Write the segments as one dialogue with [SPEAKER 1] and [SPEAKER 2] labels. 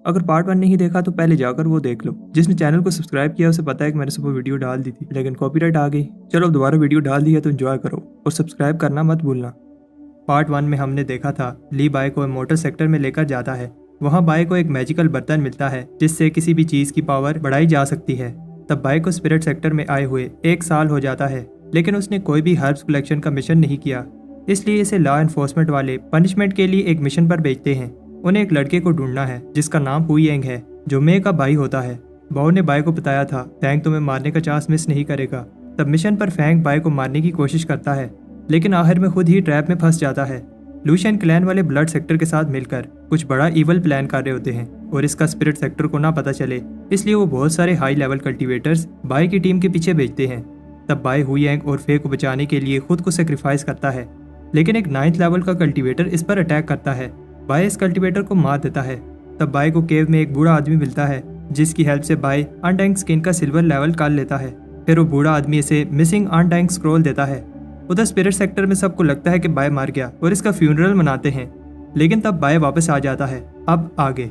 [SPEAKER 1] अगर पार्ट 1 नहीं देखा तो पहले जाकर वो देख लो। जिसने चैनल को सब्सक्राइब किया उसे पता है कि मैंने सुबह वीडियो डाल दी थी, लेकिन कॉपीराइट आ गई। चलो अब दोबारा वीडियो डाल दी है तो एंजॉय करो और सब्सक्राइब करना मत भूलना। पार्ट 1 में हमने देखा था ली बाय को मोटर सेक्टर में लेकर जाता है। वहाँ बाय को एक मैजिकल बर्तन मिलता है जिससे किसी भी चीज की पावर बढ़ाई जा सकती है। तब बाय को स्पिरिट सेक्टर में आए हुए 1 साल हो जाता है, लेकिन उसने कोई भी हर्ब्स कलेक्शन का मिशन नहीं किया। इसलिए इसे लॉ एनफोर्समेंट वाले पनिशमेंट के लिए एक मिशन पर भेजते हैं। उन्हें एक लड़के को ढूंढना है जिसका नाम हुईएंग है, जो मे का भाई होता है। बाओ ने बाय को बताया था फैंग तुम्हें मारने का चांस मिस नहीं करेगा। तब मिशन पर फैंग बाय को मारने की कोशिश करता है, लेकिन आखिर में खुद ही ट्रैप में फंस जाता है। लूशियन क्लैन वाले ब्लड सेक्टर के साथ मिलकर कुछ बड़ा इवल प्लान कर रहे होते हैं और इसका स्पिरिट सेक्टर को ना पता चले, इसलिए वो बहुत सारे हाई लेवल कल्टीवेटर्स बाय की टीम के पीछे भेजते हैं। तब बाय हुईएंग और फे को बचाने के लिए खुद को सेक्रीफाइस करता है, लेकिन एक 9th लेवल का कल्टीवेटर इस पर अटैक करता है। बाय इस कल्टीवेटर को मार देता है। तब बाय को केव में एक बूढ़ा आदमी मिलता है जिसकी हेल्प से बाय अनडाइंग स्किन का सिल्वर लेवल कर लेता है। फिर वो बूढ़ा आदमी इसे मिसिंग अनडाइंग स्क्रॉल देता है। उधर स्पिरिट सेक्टर में सबको लगता है कि बाय मार गया और इसका फ्यूनरल मनाते हैं, लेकिन तब बाय वापस आ जाता है। अब आगे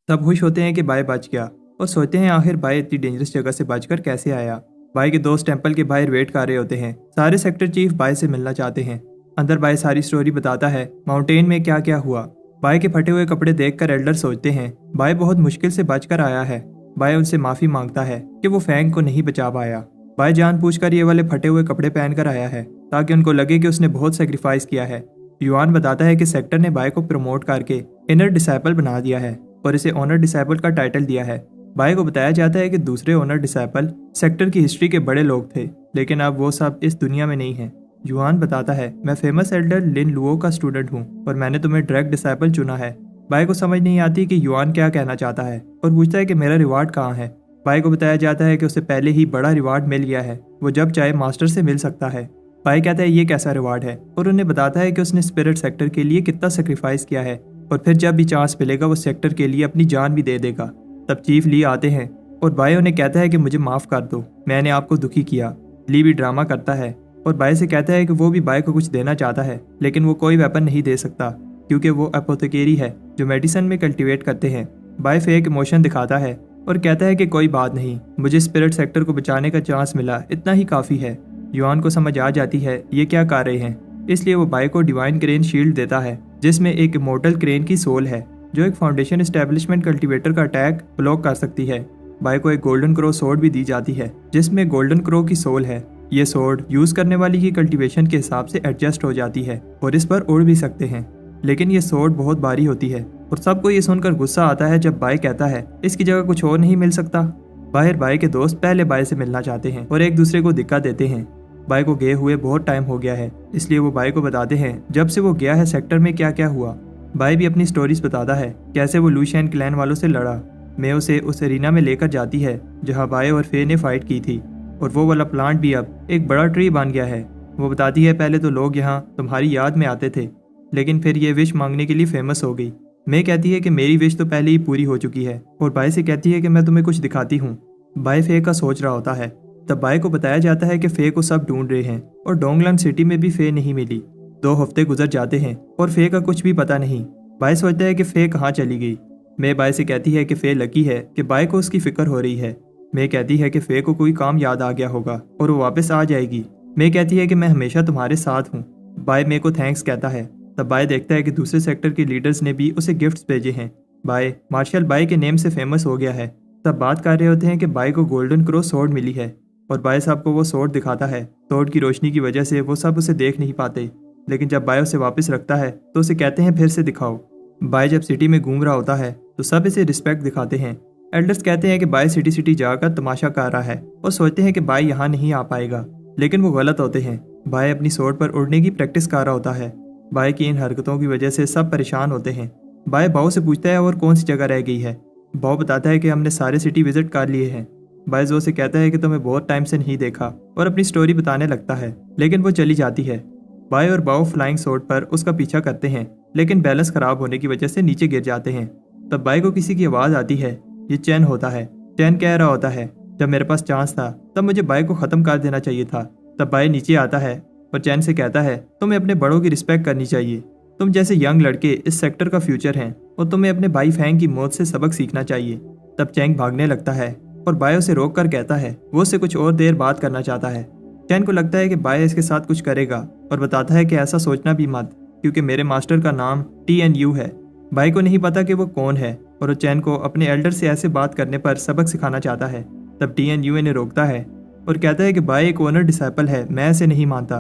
[SPEAKER 1] सब खुश होते हैं कि बाय बच गया और सोचते हैं आखिर बाय इतनी डेंजरस जगह से बचकर कैसे आया। बाय के दोस्त टेंपल के बाहर वेट कर रहे होते हैं। सारे सेक्टर चीफ बाय से मिलना चाहते हैं। अंदर बाय सारी स्टोरी बताता है, माउंटेन में क्या क्या हुआ। बाय के फटे हुए कपड़े देखकर एल्डर सोचते हैं बाय बहुत मुश्किल से बचकर आया है। बाय उनसे माफी मांगता है कि वो फैंग को नहीं बचा पाया। बाय जानबूझकर ये वाले फटे हुए कपड़े पहनकर आया है ताकि उनको लगे कि उसने बहुत सेक्रीफाइस किया है। युआन बताता है कि सेक्टर ने बाय को प्रमोट करके इनर डिसाइपल बना दिया है और इसे ऑनर डिसाइपल का टाइटल दिया है। बाय को बताया जाता है कि दूसरे ऑनर डिसाइपल सेक्टर की हिस्ट्री के बड़े लोग थे, लेकिन अब वो सब इस दुनिया में नहीं है। युआन बताता है, मैं फेमस एल्डर लिन लुओ का स्टूडेंट हूँ और मैंने तुम्हें डायरेक्ट डिसाइपल चुना है। बाय को समझ नहीं आती कि युआन क्या कहना चाहता है और पूछता है कि मेरा रिवार्ड कहाँ है। बाय को बताया जाता है कि उसे पहले ही बड़ा रिवार्ड मिल गया है, वो जब चाहे मास्टर से मिल सकता है। बाय कहता है ये कैसा रिवार्ड है और उन्हें बताता है कि उसने स्पिरिट सेक्टर के लिए कितना सेक्रीफाइस किया है और फिर जब भी चांस मिलेगा वो सेक्टर के लिए अपनी जान भी दे देगा। तब चीफ ली आते हैं और बाय उन्हें कहता है कि मुझे माफ कर दो, मैंने आपको दुखी किया। ली भी ड्रामा करता है और बाय से कहता है कि वो भी बाय को कुछ देना चाहता है, लेकिन वो कोई वेपन नहीं दे सकता क्योंकि वो एपोथेकेरी है जो मेडिसिन में कल्टीवेट करते हैं। बाय फेक इमोशन दिखाता है और कहता है कि कोई बात नहीं, मुझे स्पिरिट सेक्टर को बचाने का चांस मिला, इतना ही काफ़ी है। युआन को समझ आ जाती है ये क्या कर रहे हैं, इसलिए वो बाय को डिवाइन क्रेन शील्ड देता है जिसमें एक इमोर्टल क्रेन की सोल है जो एक फाउंडेशन एस्टेब्लिशमेंट कल्टीवेटर का अटैक ब्लॉक कर सकती है। बाय को एक गोल्डन क्रो सोर्ड भी दी जाती है जिसमें गोल्डन क्रो की सोल है। ये सोर्ड यूज करने वाली की कल्टीवेशन के हिसाब से एडजस्ट हो जाती है और इस पर उड़ भी सकते हैं, लेकिन ये सोर्ड बहुत भारी होती है और सबको ये सुनकर गुस्सा आता है जब बाय कहता है इसकी जगह कुछ और नहीं मिल सकता। बाहर बाय के दोस्त पहले बाय से मिलना चाहते हैं और एक दूसरे को दिक्कत देते हैं। बाय को गए हुए बहुत टाइम हो गया है, इसलिए वो बाय को बताते हैं जब से वो गया है सेक्टर में क्या क्या हुआ। बाय भी अपनी स्टोरीज बताता है कैसे वो लूशियन क्लैन वालों से लड़ा। मे उसे उस एरिना में लेकर जाती है जहाँ बाय और फे ने फाइट की थी और वो वाला प्लांट भी अब एक बड़ा ट्री बन गया है। वो बताती है पहले तो लोग यहाँ तुम्हारी याद में आते थे, लेकिन फिर ये विश मांगने के लिए फेमस हो गई। मे कहती है कि मेरी विश तो पहले ही पूरी हो चुकी है और बाय से कहती है कि मैं तुम्हें कुछ दिखाती हूँ। बाय फे का सोच रहा होता है। तब बाय को बताया जाता है कि फे को सब ढूंढ रहे हैं और डोंगलैंड सिटी में भी फे नहीं मिली। 2 हफ्ते गुजर जाते हैं और फे का कुछ भी पता नहीं। बाय सोचता है कि फे कहाँ चली गई। मे बाय से कहती है कि फे लकी है कि बाय को उसकी फिक्र हो रही है। मे कहती है कि फे को कोई काम याद आ गया होगा और वो वापस आ जाएगी। मे कहती है कि मैं हमेशा तुम्हारे साथ हूँ। बाय मे को थैंक्स कहता है। तब बाय देखता है कि दूसरे सेक्टर के लीडर्स ने भी उसे गिफ्ट्स भेजे हैं। बाय मार्शल बाय के नेम से फेमस हो गया है। तब बात कर रहे होते हैं कि बाय को गोल्डन क्रो सोर्ड मिली है और बाय साहब को वो सोर्ड दिखाता है। सोर्ड की रोशनी की वजह से वो सब उसे देख नहीं पाते, लेकिन जब बाय उसे वापस रखता है तो उसे कहते हैं फिर से दिखाओ। बाय जब सिटी में घूम रहा होता है तो सब इसे रिस्पेक्ट दिखाते हैं। एल्डर्स कहते हैं कि बाय सिटी सिटी जाकर तमाशा कर रहा है और सोचते हैं कि बाय यहाँ नहीं आ पाएगा, लेकिन वो गलत होते हैं। बाय अपनी सोर्ड पर उड़ने की प्रैक्टिस कर रहा होता है। बाय की इन हरकतों की वजह से सब परेशान होते हैं। बाय बाओ से पूछता है और कौन सी जगह रह गई है। बाओ बताता है कि हमने सारे सिटी विजिट कर लिए हैं। बाय जो से कहता है कि तुम्हें बहुत टाइम से नहीं देखा और अपनी स्टोरी बताने लगता है, लेकिन वो चली जाती है। बाय और बाओ फ्लाइंग सोर्ड पर उसका पीछा करते हैं, लेकिन बैलेंस खराब होने की वजह से नीचे गिर जाते हैं। तब बाय को किसी की आवाज़ आती है। ये चैन होता है। चैन कह रहा होता है, जब मेरे पास चांस था तब मुझे बाय को ख़त्म कर देना चाहिए था। तब बाय नीचे आता है और चैन से कहता है, तुम्हें अपने बड़ों की रिस्पेक्ट करनी चाहिए। तुम जैसे यंग लड़के इस सेक्टर का फ्यूचर हैं और तुम्हें अपने भाई फैंग की मौत से सबक सीखना चाहिए। तब चैंग भागने लगता है और बाय उसे रोक कर कहता है वो उससे कुछ और देर बात करना चाहता है। चैन को लगता है कि बाय इसके साथ कुछ करेगा और बताता है कि ऐसा सोचना भी मत, क्योंकि मेरे मास्टर का नाम TNU है। बाय को नहीं पता कि वो कौन है और वो चैन को अपने एल्डर से ऐसे बात करने पर सबक सिखाना चाहता है। तब TNU इन्हें रोकता है और कहता है कि बाय एक ओनर डिसाइपल है, मैं ऐसे नहीं मानता।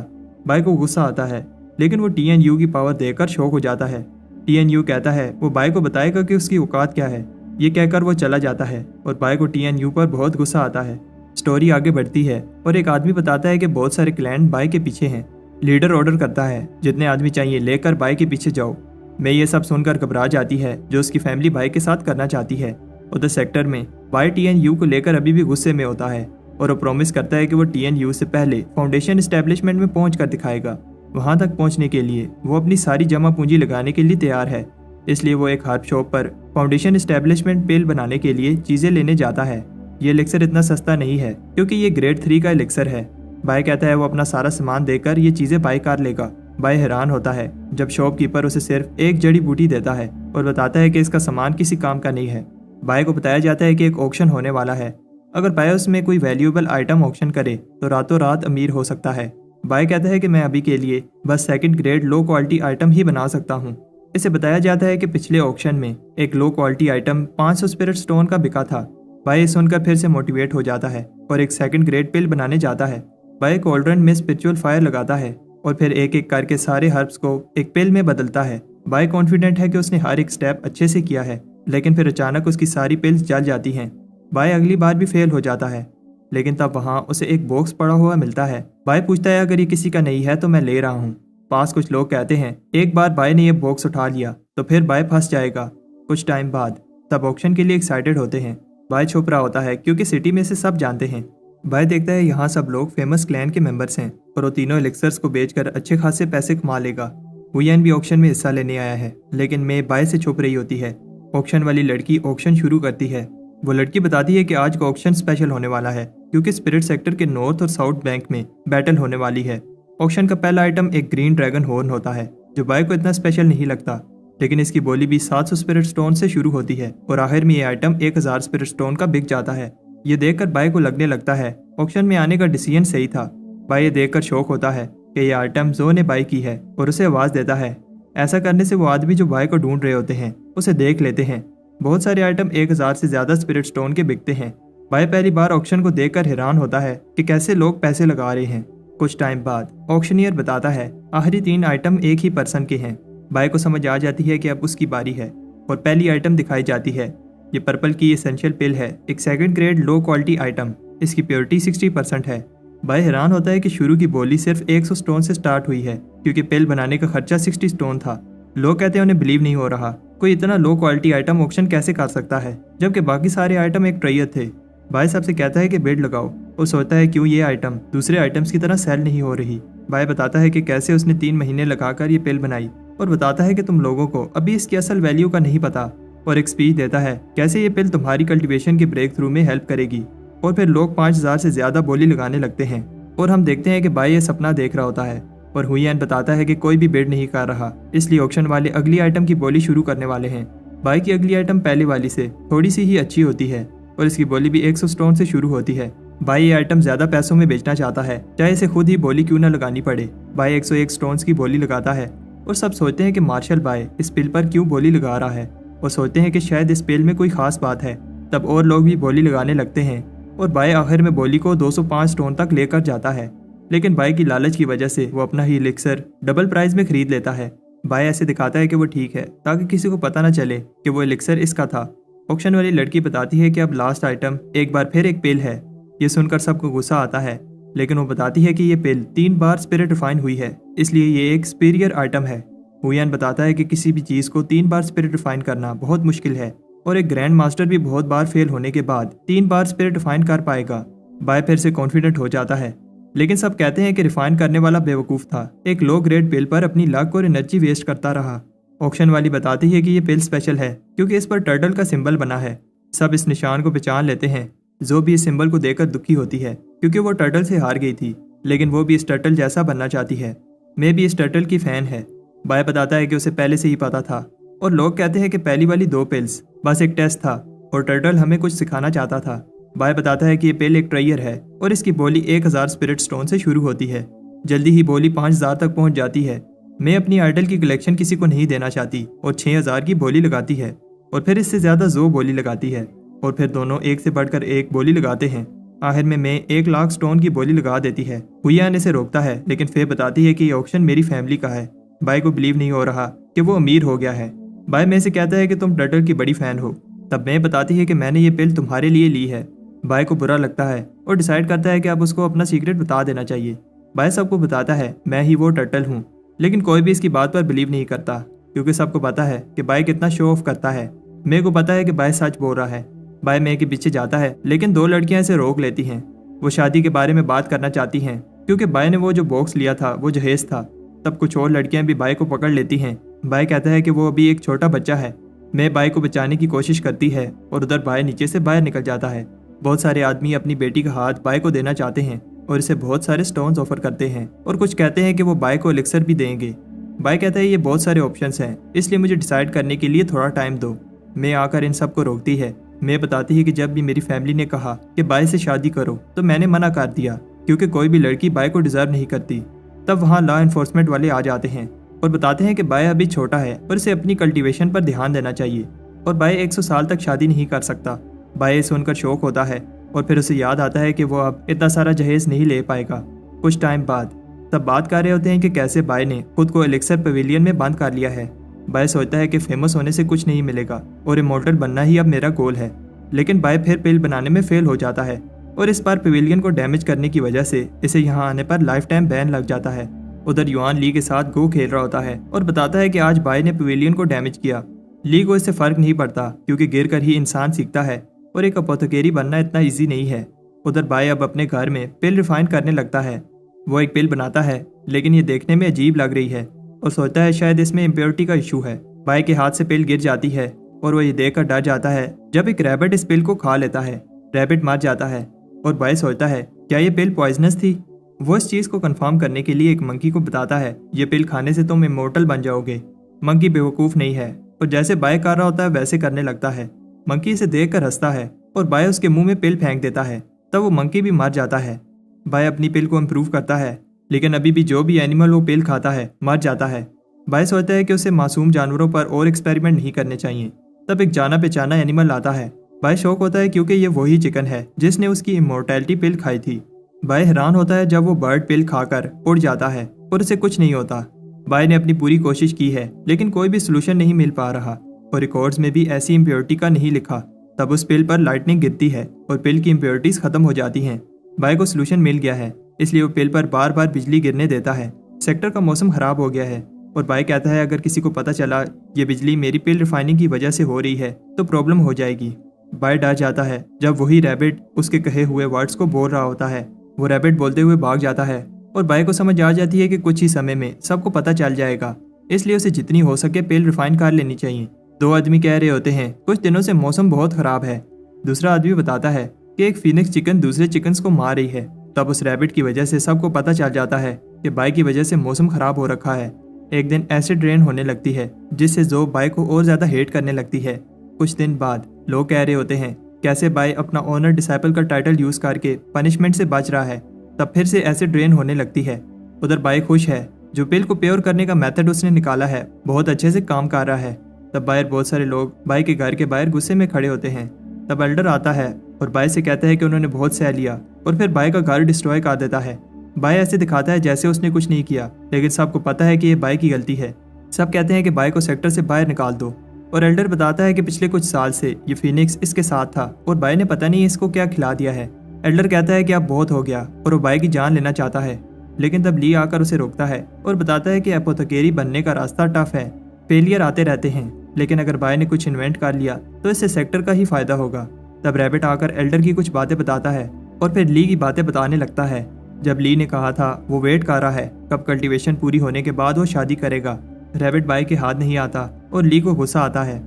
[SPEAKER 1] बाय को गुस्सा आता है, लेकिन वो TNU की पावर देखकर शॉक हो जाता है। TNU कहता है वो बाय को बताएगा कि उसकी औकात क्या है। ये कहकर वो चला जाता है और बाय को TNU पर बहुत गुस्सा आता है। स्टोरी आगे बढ़ती है और एक आदमी बताता है कि बहुत सारे क्लैन बाय के पीछे हैं। लीडर ऑर्डर करता है जितने आदमी चाहिए लेकर बाय के पीछे जाओ। मैं ये सब सुनकर घबरा जाती है जो उसकी फैमिली बाय के साथ करना चाहती है। उधर सेक्टर में बाय TNU को लेकर अभी भी गुस्से में होता है और वो प्रॉमिस करता है कि वो TNU से पहले फाउंडेशन एस्टेब्लिशमेंट में पहुंच कर दिखाएगा। वहां तक पहुंचने के लिए वो अपनी सारी जमा पूंजी लगाने के लिए तैयार है। इसलिए वो एक हर्ब शॉप पर फाउंडेशन एस्टेब्लिशमेंट पेल बनाने के लिए चीजें लेने जाता है। ये एलिक्सर इतना सस्ता नहीं है क्योंकि ये ग्रेड 3 का एलिक्सर है। बाय कहता है वो अपना सारा सामान देकर ये चीजें बाय कर लेगा। बाय हैरान होता है जब शॉपकीपर उसे सिर्फ एक जड़ी बूटी देता है और बताता है कि इसका सामान किसी काम का नहीं है। बाय को बताया जाता है कि एक ऑक्शन होने वाला है। अगर बाय उसमें कोई वैल्यूएबल आइटम ऑक्शन करे तो रातों रात अमीर हो सकता है। बाय कहता है कि मैं अभी के लिए बस second grade low quality item ही बना सकता हूँ। इसे बताया जाता है कि पिछले ऑक्शन में एक लो क्वालिटी आइटम 500 स्पिरिट स्टोन का बिका था। बाय सुनकर फिर से मोटिवेट हो जाता है और एक सेकंड ग्रेड पिल बनाने जाता है। बाय कॉल्ड्रन में स्पिरिचुअल फायर लगाता है और फिर एक एक करके सारे हर्ब्स को एक पिल में बदलता है। बाय कॉन्फिडेंट है कि उसने हर एक स्टेप अच्छे से किया है, लेकिन फिर अचानक उसकी सारी पिल्स जल जाती हैं। बाय अगली बार भी फेल हो जाता है, लेकिन तब वहाँ उसे एक बॉक्स पड़ा हुआ मिलता है। बाय पूछता है अगर ये किसी का नहीं है तो मैं ले रहा हूँ। पास कुछ लोग कहते हैं एक बार बाय ने ये बॉक्स उठा लिया तो फिर बाय फंस जाएगा। कुछ टाइम बाद तब ऑक्शन के लिए एक्साइटेड होते हैं। बाय छुप रहा होता है क्योंकि सिटी में से सब जानते हैं। बाय देखता है यहाँ सब लोग फेमस क्लैन के मेंबर्स हैं और वो तीनों एलिक्सर्स को बेचकर अच्छे खासे पैसे कमा लेगा। हुयन भी ऑक्शन में हिस्सा लेने आया है, लेकिन मे बाय से छुप रही होती है। ऑक्शन वाली लड़की ऑक्शन शुरू करती है। वो लड़की बताती है कि आज का ऑक्शन स्पेशल होने वाला है क्योंकि स्पिरिट सेक्टर के नॉर्थ और साउथ बैंक में बैटल होने वाली है। ऑक्शन का पहला आइटम एक ग्रीन ड्रैगन हॉर्न होता है जो बाय को इतना स्पेशल नहीं लगता, लेकिन इसकी बोली भी 700 स्पिरिट स्टोन से शुरू होती है और आखिर में ये आइटम 1000 स्पिरिट स्टोन का बिक जाता है। ये देखकर बाय को लगने लगता है ऑक्शन में आने का डिसीजन सही था। बाय ये देखकर शौक होता है कि यह आइटम जो ने बाय की है और उसे आवाज देता है। ऐसा करने से वो आदमी जो बाय को ढूंढ रहे होते हैं उसे देख लेते हैं। बहुत सारे आइटम 1000 से ज्यादा स्पिरिट स्टोन के बिकते हैं। बाय पहली बार ऑक्शन को देखकर हैरान होता है कि कैसे लोग पैसे लगा रहे हैं। कुछ टाइम बाद ऑक्शनियर बताता है आखिरी 3 आइटम एक ही पर्सन के हैं। बाय को समझ आ जाती है कि अब उसकी बारी है और पहली आइटम दिखाई जाती है। ये पर्पल की एसेंशियल पिल है, एक second grade low quality item. इसकी प्योरिटी 60% है। बाय हैरान होता है कि शुरू की बोली सिर्फ 100 स्टोन से स्टार्ट हुई है क्योंकि पिल बनाने का खर्चा 60 स्टोन था। लोग कहते हैं उन्हें बिलीव नहीं हो रहा, कोई इतना लो क्वालिटी आइटम ऑक्शन कैसे कर सकता है जबकि बाकी सारे आइटम एक ट्रेयर थे। बाय सबसे कहता है कि बिड लगाओ। वो सोचता है क्यों ये आइटम दूसरे आइटम्स की तरह सेल नहीं हो रही। बाय बताता है कि कैसे उसने 3 महीने लगाकर ये पिल बनाई और बताता है कि तुम लोगों को अभी इसकी असल वैल्यू का नहीं पता, और एक स्पीच देता है कैसे ये पिल तुम्हारी कल्टीवेशन के ब्रेक थ्रू में हेल्प करेगी। और फिर लोग 5000 से ज्यादा बोली लगाने लगते हैं और हम देखते हैं कि बाय ये सपना देख रहा होता है और हुयन बताता है कि कोई भी बिड नहीं कर रहा, इसलिए ऑक्शन वाले अगली आइटम की बोली शुरू करने वाले हैं। बाय की अगली आइटम पहले वाली से थोड़ी सी ही अच्छी होती है और इसकी बोली भी 100 स्टोन से शुरू होती है। बाय ये आइटम ज्यादा पैसों में बेचना चाहता है, चाहे इसे खुद ही बोली क्यों न लगानी पड़े। बाय 101 स्टोन्स की बोली लगाता है और सब सोचते हैं कि मार्शल बाय इस पिल पर क्यों बोली लगा रहा है और सोचते हैं कि शायद इस पिल में कोई खास बात है। तब और लोग भी बोली लगाने लगते हैं और बाय आखिर में बोली को 205 स्टोन तक लेकर जाता है, लेकिन बाय की लालच की वजह से वो अपना ही एलिक्सर डबल प्राइस में खरीद लेता है। बाय ऐसे दिखाता है कि वो ठीक है ताकि किसी को पता न चले कि वो एलिक्सर इसका था। ऑक्शन वाली लड़की बताती है कि अब लास्ट आइटम एक बार फिर एक पिल है। ये सुनकर सबको गुस्सा आता है, लेकिन वो बताती है कि ये पिल 3 बार स्पिरिट रिफाइन हुई है, इसलिए ये एक सुपीरियर आइटम है। हुयन बताता है कि किसी भी चीज को 3 बार स्पिरिट रिफाइन करना बहुत मुश्किल है और एक ग्रैंड मास्टर भी बहुत बार फेल होने के बाद 3 बार स्पिरिट रिफाइन कर पाएगा। बाय फिर से कॉन्फिडेंट हो जाता है, लेकिन सब कहते हैं कि रिफाइन करने वाला बेवकूफ था, एक लो ग्रेड पिल पर अपनी लक और एनर्जी वेस्ट करता रहा। ऑक्शन वाली बताती है कि ये पिल स्पेशल है क्योंकि इस पर टर्टल का सिंबल बना है। सब इस निशान को पहचान लेते हैं। जो भी इस सिंबल को देखकर दुखी होती है क्योंकि वो टर्टल से हार गई थी, लेकिन वो भी इस टर्टल जैसा बनना चाहती है। मैं भी इस टर्टल की फैन है। बाय बताता है कि उसे पहले से ही पता था और लोग कहते हैं कि पहली वाली 2 पिल्स बस एक टेस्ट था और टर्टल हमें कुछ सिखाना चाहता था। बाय बताता है कि ये पिल एक ट्रायर है और इसकी बोली 1000 स्पिरिट स्टोन से शुरू होती है। जल्दी ही बोली 5000 तक पहुंच जाती है। मैं अपनी आइडल की कलेक्शन किसी को नहीं देना चाहती और 6000 की बोली लगाती है और फिर इससे ज्यादा जो बोली लगाती है और फिर दोनों एक से बढ़कर एक बोली लगाते हैं। आखिर में मैं 1 लाख स्टोन की बोली लगा देती है। हुयान इसे रोकता है लेकिन फिर बताती है कि ये ऑक्शन मेरी फैमिली का है। बाय को बिलीव नहीं हो रहा कि वो अमीर हो गया है। बाय में से कहता है कि तुम टर्टल की बड़ी फैन हो। तब मैं बताती है कि मैंने ये पिल तुम्हारे लिए ली है। बाय को बुरा लगता है और डिसाइड करता है कि अब उसको अपना सीक्रेट बता देना चाहिए। बाय सबको बताता है मैं ही वो टर्टल हूँ, लेकिन कोई भी इसकी बात पर बिलीव नहीं करता क्योंकि सबको पता है कि बाय कितना शो ऑफ करता है। मे को पता है कि बाय सच बोल रहा है। बाय मे के पीछे जाता है लेकिन 2 लड़कियां इसे रोक लेती हैं। वो शादी के बारे में बात करना चाहती हैं क्योंकि बाय ने वो जो बॉक्स लिया था वो जहेज था। तब कुछ और लड़कियां भी बाय को पकड़ लेती हैं। बाय कहता है कि वो अभी एक छोटा बच्चा है। मैं बाय को बचाने की कोशिश करती है और उधर बाय नीचे से बाहर निकल जाता है। बहुत सारे आदमी अपनी बेटी का हाथ बाय को देना चाहते हैं और इसे बहुत सारे स्टोन्स ऑफर करते हैं और कुछ कहते हैं कि वो बाय को एलिक्सर भी देंगे। बाय कहता है ये बहुत सारे ऑप्शंस हैं, इसलिए मुझे डिसाइड करने के लिए थोड़ा टाइम दो। मैं आकर इन सबको रोकती है। मैं बताती है कि जब भी मेरी फैमिली ने कहा कि बाय से शादी करो तो मैंने मना कर दिया क्योंकि कोई भी लड़की बाय को डिजर्व नहीं करती। तब वहाँ लॉ एनफोर्समेंट वाले आ जाते हैं और बताते हैं कि बाय अभी छोटा है और इसे अपनी कल्टीवेशन पर ध्यान देना चाहिए और बाय 100 साल तक शादी नहीं कर सकता। बाय सुनकर शौक होता है और फिर उसे याद आता है कि वो अब इतना सारा जहेज नहीं ले पाएगा। कुछ टाइम बाद तब बात कर रहे होते हैं कि कैसे बाय ने खुद को एलिक्सर पवेलियन में बंद कर लिया है। बाय सोचता है कि फेमस होने से कुछ नहीं मिलेगा और इमॉर्टल बनना ही अब मेरा गोल है। लेकिन बाय फिर पिल बनाने में फेल हो जाता है और इस बार पवेलियन को डैमेज करने की वजह से इसे यहाँ आने पर लाइफ टाइम बैन लग जाता है। उधर युआन ली के साथ गो खेल रहा होता है और बताता है कि आज बाय ने पवेलियन को डैमेज किया। ली को इससे फर्क नहीं पड़ता क्योंकि गिर कर ही इंसान सीखता है और एक अपोथेकेरी बनना इतना ईजी नहीं है। उधर बाय अब अपने घर में पिल रिफाइन करने लगता है। वो एक पिल बनाता है लेकिन ये देखने में अजीब लग रही है और सोचता है शायद इसमें इम्प्योरिटी का इशू है। बाय के हाथ से पिल गिर जाती है और वो ये देखकर डर जाता है जब एक रैबिट इस पिल को खा लेता है। रैबिट मर जाता है और बाय सोचता है क्या ये पिल पॉइजनस थी। वो इस चीज को कंफर्म करने के लिए एक मंकी को बताता है ये पिल खाने से तुम इमोर्टल बन जाओगे। मंकी बेवकूफ नहीं है और जैसे बाय कर रहा होता है वैसे करने लगता है। मंकी इसे देखकर हंसता है और बाय उसके मुंह में पिल फेंक देता है। तब वो मंकी भी मर जाता है। बाय अपनी पिल को इम्प्रूव करता है लेकिन अभी भी जो भी एनिमल वो पिल खाता है मर जाता है। बाय सोचता है कि उसे मासूम जानवरों पर और एक्सपेरिमेंट नहीं करने चाहिए। तब एक जाना पहचाना एनिमल आता है। बाय शौक होता है क्योंकि ये वही चिकन है जिसने उसकी इमोर्टैलिटी पिल खाई थी। बाय हैरान होता है जब वो बर्ड पिल खाकर उड़ जाता है और उसे कुछ नहीं होता। बाय ने अपनी पूरी कोशिश की है लेकिन कोई भी सोल्यूशन नहीं मिल पा रहा और रिकॉर्ड्स में भी ऐसी इम्प्योरिटी का नहीं लिखा। तब उस पिल पर लाइटनिंग गिरती है और पिल की इम्प्योरिटीज खत्म हो जाती हैं। बाय को सोल्यूशन मिल गया है इसलिए वो पिल पर बार बार बिजली गिरने देता है। सेक्टर का मौसम खराब हो गया है और बाय कहता है अगर किसी को पता चला ये बिजली मेरी पिल रिफाइनिंग की वजह से हो रही है तो प्रॉब्लम हो जाएगी। बाय डर जाता है जब वही रैबिट उसके कहे हुए वर्ड्स को बोल रहा होता है। वो रैबिट बोलते हुए भाग जाता है और बाय को समझ आ जाती है कि कुछ ही समय में सबको पता चल जाएगा, इसलिए उसे जितनी हो सके पिल रिफाइन कर लेनी चाहिए। 2 आदमी कह रहे होते हैं कुछ दिनों से मौसम बहुत खराब है। दूसरा आदमी बताता है कि एक फीनिक्स चिकन दूसरे चिकन्स को मार रही है। तब उस रैबिट की वजह से सबको पता चल जाता है कि बाय की वजह से मौसम खराब हो रखा है। एक दिन एसिड रेन होने लगती है जिससे जो बाय को और ज्यादा हेट करने लगती है। कुछ दिन बाद लोग कह रहे होते हैं कैसे बाय अपना ऑनर डिसाइपल का टाइटल यूज करके पनिशमेंट से बच रहा है। तब फिर से एसिड रेन होने लगती है। उधर बाय खुश है जो पिल को प्योर करने का मेथड उसने निकाला है बहुत अच्छे से काम कर रहा है। तब बाहर बहुत सारे लोग बाय के घर के बाहर गुस्से में खड़े होते हैं। तब एल्डर आता है और बाय से कहता है कि उन्होंने बहुत सह लिया और फिर बाय का घर डिस्ट्रॉय कर देता है। बाय ऐसे दिखाता है जैसे उसने कुछ नहीं किया लेकिन सबको पता है कि ये बाय की गलती है। सब कहते हैं कि बाय को सेक्टर से बाहर निकाल दो और एल्डर बताता है कि पिछले कुछ साल से ये फीनिक्स इसके साथ था और बाय ने पता नहीं इसको क्या खिला दिया है। एल्डर कहता है कि अब बहुत हो गया और वो बाय की जान लेना चाहता है लेकिन तब ली आकर उसे रोकता है और बताता है कि एपोथेकेरी बनने का रास्ता टफ है, फेलियर आते रहते हैं, लेकिन अगर बाय ने कुछ इन्वेंट कर लिया तो इससे सेक्टर का ही फायदा होगा। तब रैबिट आकर एल्डर की कुछ बातें बताता है और फिर ली की बातें बताने लगता है। जब ली ने कहा था वो वेट कर रहा है कब कल्टीवेशन पूरी होने के बाद वो शादी करेगा। रैबिट बाय के हाथ नहीं आता और ली को गुस्सा आता है।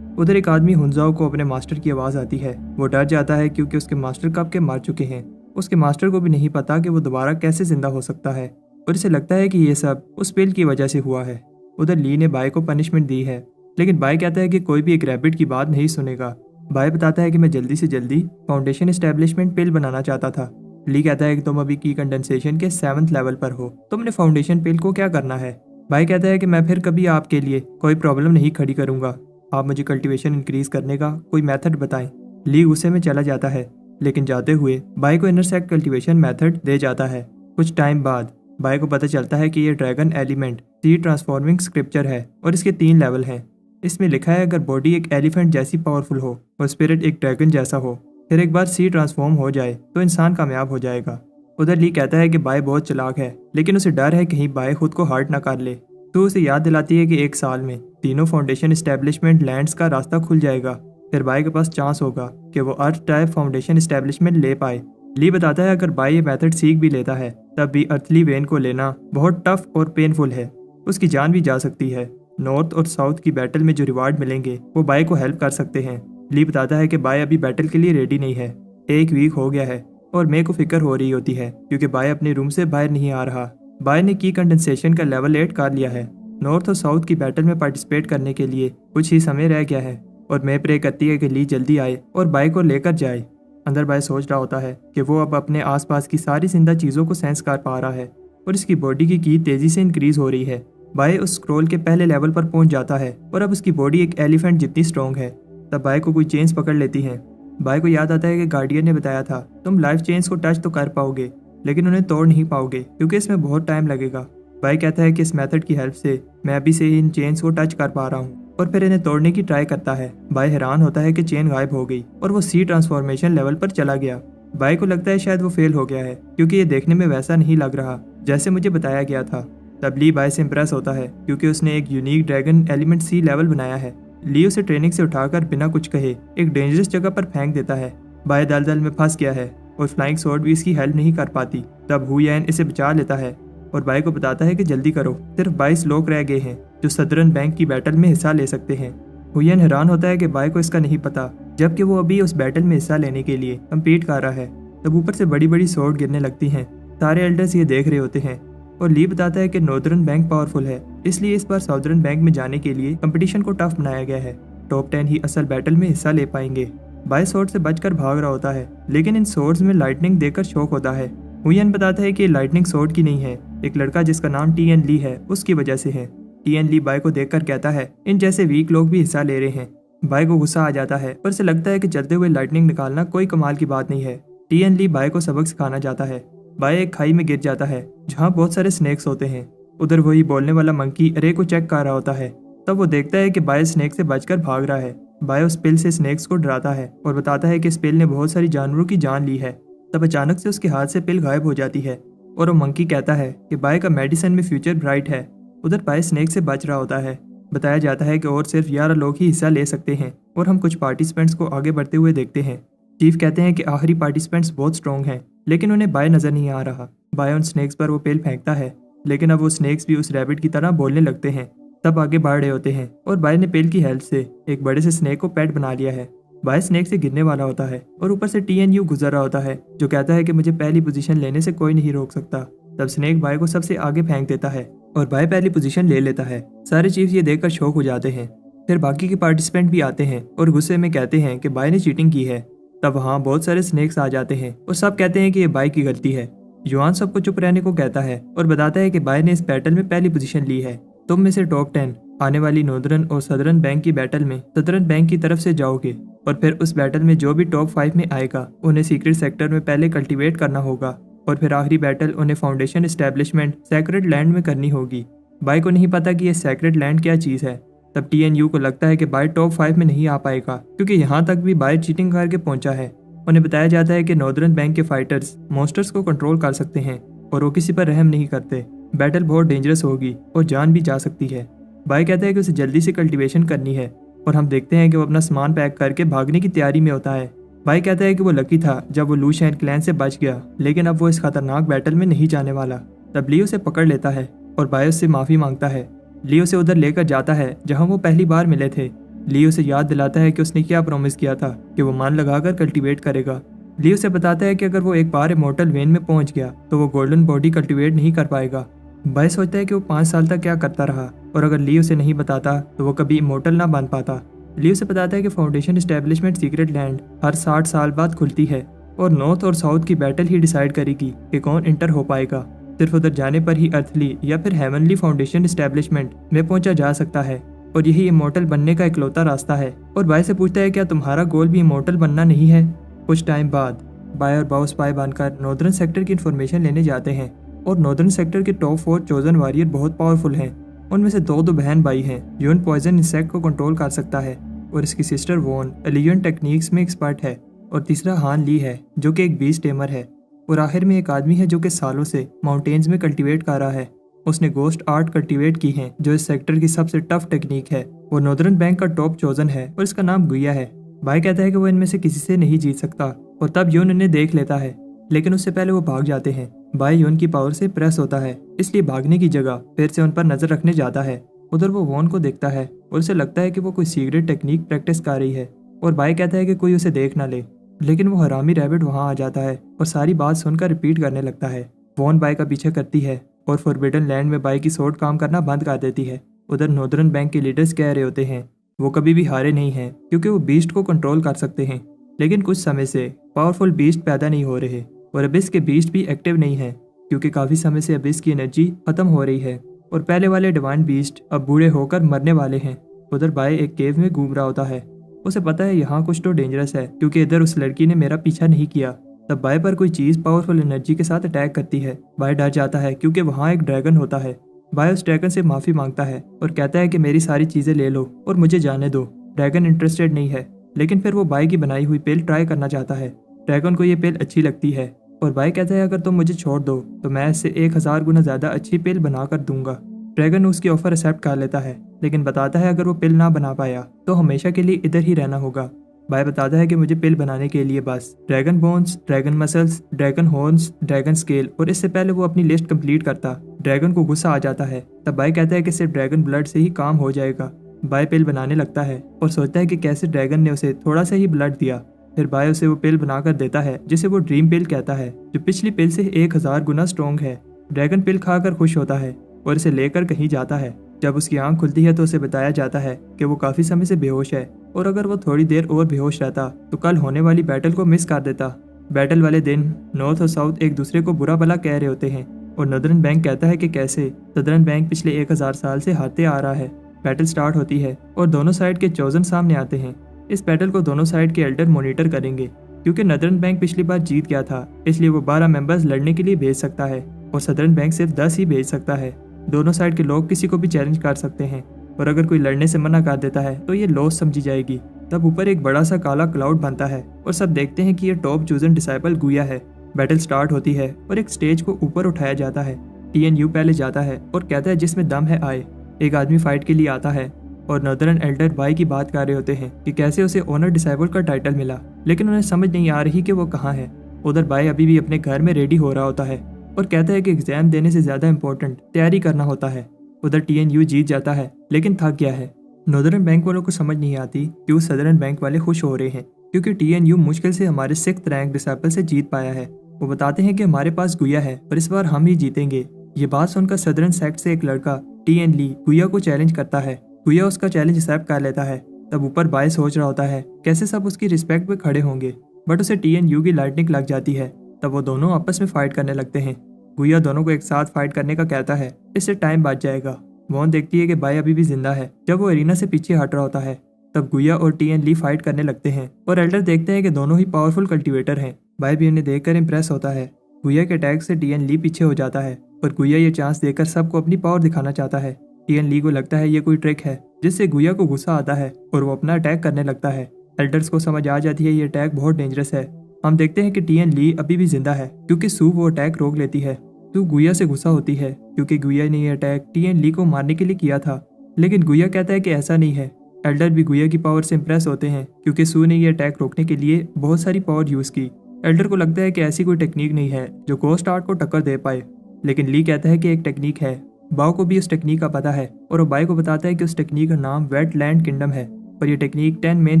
[SPEAKER 1] उधर एक आदमी हुंजाओ को अपने मास्टर की आवाज़ आती है। वो डर जाता है क्योंकि उसके मास्टर कब के मार चुके हैं। उसके मास्टर को भी नहीं पता कि वो दोबारा कैसे जिंदा हो सकता है और इसे लगता है कि ये सब उस पिल की वजह से हुआ है। उधर ली ने बाय को पनिशमेंट दी है लेकिन बाय कहता है कि कोई भी एक रैबिट की बात नहीं सुनेगा। बाय बताता है कि मैं जल्दी से जल्दी फाउंडेशन एस्टेब्लिशमेंट पिल बनाना चाहता था। ली कहता है कि तुम अभी की कंडेंसेशन के 7th लेवल पर हो, तुमने फाउंडेशन पिल को क्या करना है। बाय कहता है कि मैं फिर कभी आपके लिए कोई प्रॉब्लम नहीं खड़ी करूंगा, आप मुझे कल्टीवेशन इंक्रीज करने का कोई मेथड बताएं। ली गुस्से में चला जाता है, लेकिन जाते हुए बाय को इंटरसेक्ट कल्टीवेशन मेथड दे जाता है। कुछ टाइम बाद बाय को पता चलता है कि ये dragon element seed transforming scripture है और इसके 3 लेवल हैं। इसमें लिखा है अगर बॉडी एक एलिफेंट जैसी पावरफुल हो और स्पिरिट एक ड्रैगन जैसा हो, फिर एक बार सीड ट्रांसफॉर्म हो जाए तो इंसान कामयाब हो जाएगा। उधर ली कहता है कि बाय बहुत चालाक है, लेकिन उसे डर है कहीं बाय खुद को हर्ट ना कर ले। तो उसे याद दिलाती है कि 1 साल में तीनों फाउंडेशन एस्टेब्लिशमेंट लैंड्स का रास्ता खुल जाएगा, फिर बाय के पास चांस होगा कि वो अर्थ टाइप फाउंडेशन एस्टेब्लिशमेंट ले पाए। ली बताता है अगर बाय ये मेथड सीख भी लेता है तब भी अर्थली वेन को लेना बहुत टफ और पेनफुल है, उसकी जान भी जा सकती है। नॉर्थ और साउथ की बैटल में जो रिवार्ड मिलेंगे वो बाय को हेल्प कर सकते हैं। ली बताता है कि बाय अभी बैटल के लिए रेडी नहीं है, 1 वीक हो गया है और मे को फिक्र हो रही होती है क्योंकि बाय अपने रूम से बाहर नहीं आ रहा। बाय ने की कंडेंसेशन का लेवल 8 कर लिया है। नॉर्थ और साउथ की बैटल में पार्टिसिपेट करने के लिए कुछ ही समय रह गया है और मे प्रे करती है कि ली जल्दी आए और बाय को लेकर जाए। अंदर बाय सोच रहा होता है कि वो अब अपने आसपास की सारी जिंदा चीज़ों को सेंस कर पा रहा है और इसकी बॉडी की की तेज़ी से इंक्रीज हो रही है। बाय उस स्क्रॉल के पहले लेवल पर पहुंच जाता है और अब उसकी बॉडी एक एलिफेंट जितनी स्ट्रॉन्ग है। तब बाय को कोई चेन्स पकड़ लेती हैं। बाय को याद आता है कि गार्डियन ने बताया था तुम लाइफ चेन्स को टच तो कर पाओगे लेकिन उन्हें तोड़ नहीं पाओगे क्योंकि इसमें बहुत टाइम लगेगा। बाय कहता है कि इस मेथड की हेल्प से मैं अभी से इन चेन्स को टच कर पा रहा हूँ और फिर इन्हें तोड़ने की ट्राई करता है। बाय हैरान होता है कि चेन गायब हो गई और वो सी ट्रांसफॉर्मेशन लेवल पर चला गया। बाय को लगता है शायद वो फेल हो गया है क्योंकि ये देखने में वैसा नहीं लग रहा जैसे मुझे बताया गया था। तब ली बाय से इम्प्रेस होता है क्योंकि उसने एक यूनिक ड्रैगन एलिमेंट सी लेवल बनाया है। ली उसे ट्रेनिंग से उठाकर बिना कुछ कहे एक डेंजरस जगह पर फेंक देता है। बाय दलदल में फंस गया है और फ्लाइंग स्वॉर्ड भी इसकी हेल्प नहीं कर पाती। तब हुयेन इसे बचा लेता है और बाय को बताता है कि जल्दी करो, सिर्फ 22 लोग रह गए हैं जो सदरन बैंक की बैटल में हिस्सा ले सकते हैं। हुयेन हैरान होता है कि बाय को इसका नहीं पता जबकि वो अभी उस बैटल में हिस्सा लेने के लिए कम्पीट कर रहा है। तब ऊपर से बड़ी बड़ी स्वॉर्ड गिरने लगती हैं। सारे एल्डर्स ये देख रहे होते हैं और ली बताता है कि नॉर्दर्न बैंक पावरफुल है, इसलिए इस बार साउदर्न बैंक में जाने के लिए कंपटीशन को टफ बनाया गया है। टॉप 10 ही असल बैटल में हिस्सा ले पाएंगे। बाय स्वॉर्ड से बचकर भाग रहा होता है लेकिन इन स्वॉर्ड्स में लाइटनिंग देखकर शॉक होता है। हुयेन बताता है कि लाइटनिंग स्वॉर्ड की नहीं है, एक लड़का जिसका नाम टीएन ली है उसकी वजह से है। टीएन ली बाय को देखकर कहता है इन जैसे वीक लोग भी हिस्सा ले रहे हैं। बाय को गुस्सा आ जाता है पर उसे लगता है कि चलते हुए लाइटनिंग निकालना कोई कमाल की बात नहीं है। टीएन ली बाय को सबक सिखाना चाहता है। बाय एक खाई में गिर जाता है जहाँ बहुत सारे स्नेक्स होते हैं। उधर वही बोलने वाला मंकी रे को चेक कर रहा होता है। तब वो देखता है कि बाय स्नेक से बचकर भाग रहा है। बाय उस पिल से स्नेक्स को डराता है और बताता है कि इस पिल ने बहुत सारी जानवरों की जान ली है। तब अचानक से उसके हाथ से पिल गायब हो जाती है और वो मंकी कहता है कि बाय का मेडिसिन में फ्यूचर ब्राइट है। उधर बाय स्नेक से बच रहा होता है। बताया जाता है कि और सिर्फ 11 लोग ही हिस्सा ले सकते हैं और हम कुछ पार्टिसिपेंट्स को आगे बढ़ते हुए देखते हैं। चीफ कहते हैं कि आखिरी पार्टिसिपेंट्स बहुत स्ट्रॉन्ग हैं लेकिन उन्हें बाय नजर नहीं आ रहा। बाय उन स्नेक्स पर वो पिल फेंकता है लेकिन अब वो स्नेक्स भी उस रैबिट की तरह बोलने लगते हैं। तब आगे बढ़ रहे होते हैं और बाय ने पिल की हेल्प से एक बड़े से स्नेक को पेट बना लिया है। बाय स्नेक से गिरने वाला होता है और ऊपर से टीएनयू गुजर रहा होता है जो कहता है कि मुझे पहली पोजीशन लेने से कोई नहीं रोक सकता। तब स्नेक बाय को सबसे आगे फेंक देता है और बाय पहली पोजीशन ले लेता है। सारे चीफ ये देखकर शॉक हो जाते हैं। फिर बाकी के पार्टिसिपेंट भी आते हैं और गुस्से में कहते हैं कि बाय ने चीटिंग की है। तब वहाँ बहुत सारे स्नेक्स आ जाते हैं और सब कहते हैं कि ये बाय की गलती है। युआन सबको चुप रहने को कहता है और बताता है कि बाय ने इस बैटल में पहली पोजीशन ली है। तुम में से टॉप 10 आने वाली नॉर्दर्न और सदर्न बैंक की बैटल में सदर्न बैंक की तरफ से जाओगे और फिर उस बैटल में जो भी टॉप 5 में आएगा उन्हें सीक्रेट सेक्टर में पहले कल्टीवेट करना होगा और फिर आखिरी बैटल उन्हें फाउंडेशन एस्टेब्लिशमेंट सैक्रेड लैंड में करनी होगी। बाय को नहीं पता कि यह सैक्रेड लैंड क्या चीज़ है। तब टीएनयू को लगता है कि बाय टॉप 5 में नहीं आ पाएगा क्योंकि यहाँ तक भी बाय चीटिंग करके पहुंचा है। उन्हें बताया जाता है कि नॉर्दर्न बैंक के फाइटर्स मॉन्स्टर्स को कंट्रोल कर सकते हैं और वो किसी पर रहम नहीं करते। बैटल बहुत डेंजरस होगी और जान भी जा सकती है। बाय कहता है कि उसे जल्दी से कल्टीवेशन करनी है और हम देखते हैं कि वो अपना सामान पैक करके भागने की तैयारी में होता है। बाय कहता है कि वो लकी था जब वो लू शैन क्लैन से बच गया लेकिन अब वो इस खतरनाक बैटल में नहीं जाने वाला। तब ली उसे पकड़ लेता है और बाय उससे माफ़ी मांगता है। ली उसे उधर लेकर जाता है जहाँ वो पहली बार मिले थे। ली उसे याद दिलाता है कि उसने क्या प्रॉमिस किया था कि वो मान लगाकर कल्टीवेट करेगा। ली उसे बताता है कि अगर वो एक बार इमॉर्टल वेन में पहुंच गया तो वो गोल्डन बॉडी कल्टीवेट नहीं कर पाएगा। बाय सोचता है कि वो 5 साल तक क्या करता रहा और अगर ली उसे नहीं बताता तो वो कभी इमोर्टल ना बन पाता। ली उसे बताता है कि फाउंडेशन एस्टेब्लिशमेंट सीक्रेट लैंड हर 60 साल बाद खुलती है और नॉर्थ और साउथ की बैटल ही डिसाइड करेगी कि कौन इंटर हो पाएगा। सिर्फ उधर जाने पर ही अर्थली या फिर हेवनली फाउंडेशन एस्टेब्लिशमेंट में पहुंचा जा सकता है और यही इमोर्टल बनने का इकलौता रास्ता है। और बाय से पूछता है क्या तुम्हारा गोल भी इमोर्टल बनना नहीं है। कुछ टाइम बाद बाय और बाउ स्पाई बनकर नॉर्दर्न सेक्टर की इन्फॉर्मेशन लेने जाते हैं और नॉर्दर्न सेक्टर के टॉप 4 चोजन वॉरियर बहुत पावरफुल हैं। उनमें से दो बहन भाई हैं। यून पॉइजन इंसेक्ट को कंट्रोल कर सकता है और इसकी सिस्टर वॉन एलियन टेक्निक्स में एक्सपर्ट है और तीसरा हान ली है जो कि एक बीस्ट टेमर है। और आखिर में एक आदमी है जो कि सालों से माउंटेन्स में कल्टीवेट कर रहा है। उसने गोस्ट आर्ट कल्टीवेट की है जो इस सेक्टर की सबसे टफ टेक्निक है। वो नॉर्दर्न बैंक का टॉप चोजन है और इसका नाम गुया है। भाई कहता है कि वो इनमें से किसी से नहीं जीत सकता और तब यून इन्हें देख लेता है, लेकिन उससे पहले वो भाग जाते हैं। भाई यून की पावर से प्रेस होता है, इसलिए भागने की जगह फिर से उन पर नजर रखने जाता है। उधर वो वॉन को देखता है और उसे लगता है कि वो कोई सीक्रेट टेक्निक प्रैक्टिस कर रही है और भाई कहता है कि कोई उसे देख ना ले, लेकिन वो हरामी रैबिट वहां आ जाता है और सारी बात सुनकर रिपीट करने लगता है। वॉन बाई का पीछा करती है और फॉरबिडन लैंड में बाई की सोर्ड काम करना बंद कर देती है। उधर नॉर्दर्न बैंक के लीडर्स कह रहे होते हैं वो कभी भी हारे नहीं हैं क्योंकि वो बीस्ट को कंट्रोल कर सकते हैं, लेकिन कुछ समय से पावरफुल बीस्ट पैदा नहीं हो रहे और अबिस के बीस्ट भी एक्टिव नहीं है क्योंकि काफी समय से अबिस की एनर्जी खत्म हो रही है और पहले वाले डिवाइन बीस्ट अब बूढ़े होकर मरने वाले हैं। उधर बाय एक केव में घूम रहा होता है। उसे पता है यहाँ कुछ तो डेंजरस है क्योंकि इधर उस लड़की ने मेरा पीछा नहीं किया। तब बाय पर कोई चीज पावरफुल एनर्जी के साथ अटैक करती है। बाय डर जाता है क्योंकि वहाँ एक ड्रैगन होता है। बाय उस ड्रैगन से माफी मांगता है और कहता है कि मेरी सारी चीजें ले लो और मुझे जाने दो। ड्रैगन इंटरेस्टेड नहीं है, लेकिन फिर वो बाय की बनाई हुई पिल ट्राई करना चाहता है। ड्रैगन को ये पिल अच्छी लगती है और बाय कहता है अगर तुम मुझे छोड़ दो तो मैं इससे 1000 गुना ज्यादा अच्छी पिल बना कर दूंगा। ड्रैगन उसकी ऑफर एक्सेप्ट कर लेता है, लेकिन बताता है अगर वो पिल ना बना पाया तो हमेशा के लिए इधर ही रहना होगा। बाय बताता है कि मुझे पिल बनाने के लिए बस dragon bones, dragon muscles, dragon horns, dragon scale और इससे पहले वो अपनी लिस्ट कंप्लीट करता ड्रैगन को गुस्सा आ जाता है। तब बाय कहता है कि सिर्फ ड्रैगन ब्लड से ही काम हो जाएगा। बाय पिल बनाने लगता है और सोचता है कि कैसे ड्रैगन ने उसे थोड़ा सा ही ब्लड दिया। फिर बाय उसे वो पिल बनाकर देता है जिसे वो ड्रीम पिल कहता है, जो पिछली पिल से 1000 गुना स्ट्रॉन्ग है। ड्रैगन पिल खाकर खुश होता है और इसे लेकर कहीं जाता है। जब उसकी आंख खुलती है तो उसे बताया जाता है कि वो काफी समय से बेहोश है और अगर वो थोड़ी देर और बेहोश रहता तो कल होने वाली बैटल को मिस कर देता। बैटल वाले दिन नॉर्थ और साउथ एक दूसरे को बुरा भला कह रहे होते हैं और नॉर्दर्न बैंक कहता है कि कैसे सदर्न बैंक पिछले 1000 साल से हारते आ रहा है। बैटल स्टार्ट होती है और दोनों साइड के चोजन सामने आते हैं। इस बैटल को दोनों साइड के एल्डर मॉनिटर करेंगे क्योंकि नॉर्दर्न बैंक पिछली बार जीत गया था, इसलिए वो 12 मेंबर्स लड़ने के लिए भेज सकता है और सदर्न बैंक सिर्फ 10 ही भेज सकता है। दोनों साइड के लोग किसी को भी चैलेंज कर सकते हैं और अगर कोई लड़ने से मना कर देता है तो ये लॉस समझी जाएगी। तब ऊपर एक बड़ा सा काला क्लाउड बनता है और सब देखते हैं कि ये टॉप चूजन डिसाइपल गुया है। बैटल स्टार्ट होती है और एक स्टेज को ऊपर उठाया जाता है। TNU पहले जाता है और कहता है जिसमें दम है आए। एक आदमी फाइट के लिए आता है और नॉर्दर्न एल्डर बाई की बात कर रहे होते हैं कि कैसे उसे ओनर डिसाइबल का टाइटल मिला, लेकिन उन्हें समझ नहीं आ रही कि वो कहाँ है। उधर बाई अभी भी अपने घर में रेडी हो रहा होता है और कहता है कि एग्जाम देने से ज्यादा इम्पोर्टेंट तैयारी करना होता है। उधर TNU जीत जाता है लेकिन थक गया है। नॉर्दर्न बैंक वालों को समझ नहीं आती कि उस सदर्न बैंक वाले खुश हो रहे हैं क्योंकि TNU मुश्किल से हमारे 6th रैंक डिसाइपल से जीत पाया है। वो बताते हैं कि हमारे पास गुया है पर इस बार हम ही जीतेंगे। ये बात सुनकर सदर्न सेक्ट से एक लड़का TN ली गुया को चैलेंज करता है। गुया उसका चैलेंज एक्सेप्ट कर लेता है। तब ऊपर बाय सोच रहा होता है कैसे सब उसकी रिस्पेक्ट पे खड़े होंगे, बट उसे TNU की लाइटनिंग लग जाती है। तब वो दोनों आपस में फाइट करने लगते हैं। गुया दोनों को एक साथ फाइट करने का कहता है, इससे टाइम बच जाएगा। वॉन देखती है कि बाय अभी भी जिंदा है। जब वो एरिना से पीछे हट रहा होता है तब गुया और TN ली फाइट करने लगते हैं और एल्डर देखते हैं कि दोनों ही पावरफुल कल्टीवेटर हैं। बाय भी उन्हें देखकर इंप्रेस होता है। गुया के अटैक से TN ली पीछे हो जाता है पर गुया ये चांस देकर सबको अपनी पावर दिखाना चाहता है। TN ली को लगता है ये कोई ट्रिक है जिससे गुया को गुस्सा आता है और वो अपना अटैक करने लगता है। एल्डर्स को समझ आ जाती है ये अटैक बहुत डेंजरस है। हम देखते हैं कि TN ली अभी भी जिंदा है क्योंकि सू वो अटैक रोक लेती है। सू गुया से गुस्सा होती है क्योंकि गुया ने ये अटैक TN ली को मारने के लिए किया था, लेकिन गुया कहता है कि ऐसा नहीं है। एल्डर भी गुया की पावर से इंप्रेस होते हैं क्योंकि सू ने ये अटैक रोकने के लिए बहुत सारी पावर यूज की। एल्डर को लगता है कि ऐसी कोई टेक्निक नहीं है जो गोस्ट आर्ट को टक्कर दे पाए, लेकिन ली कहता है कि एक टेक्निक है। बाओ को भी उस टेक्निक का पता है और वो बाई को बताता है कि उस टेक्निक का नाम वेटलैंड किंगडम है और ये टेक्निक 10 मेन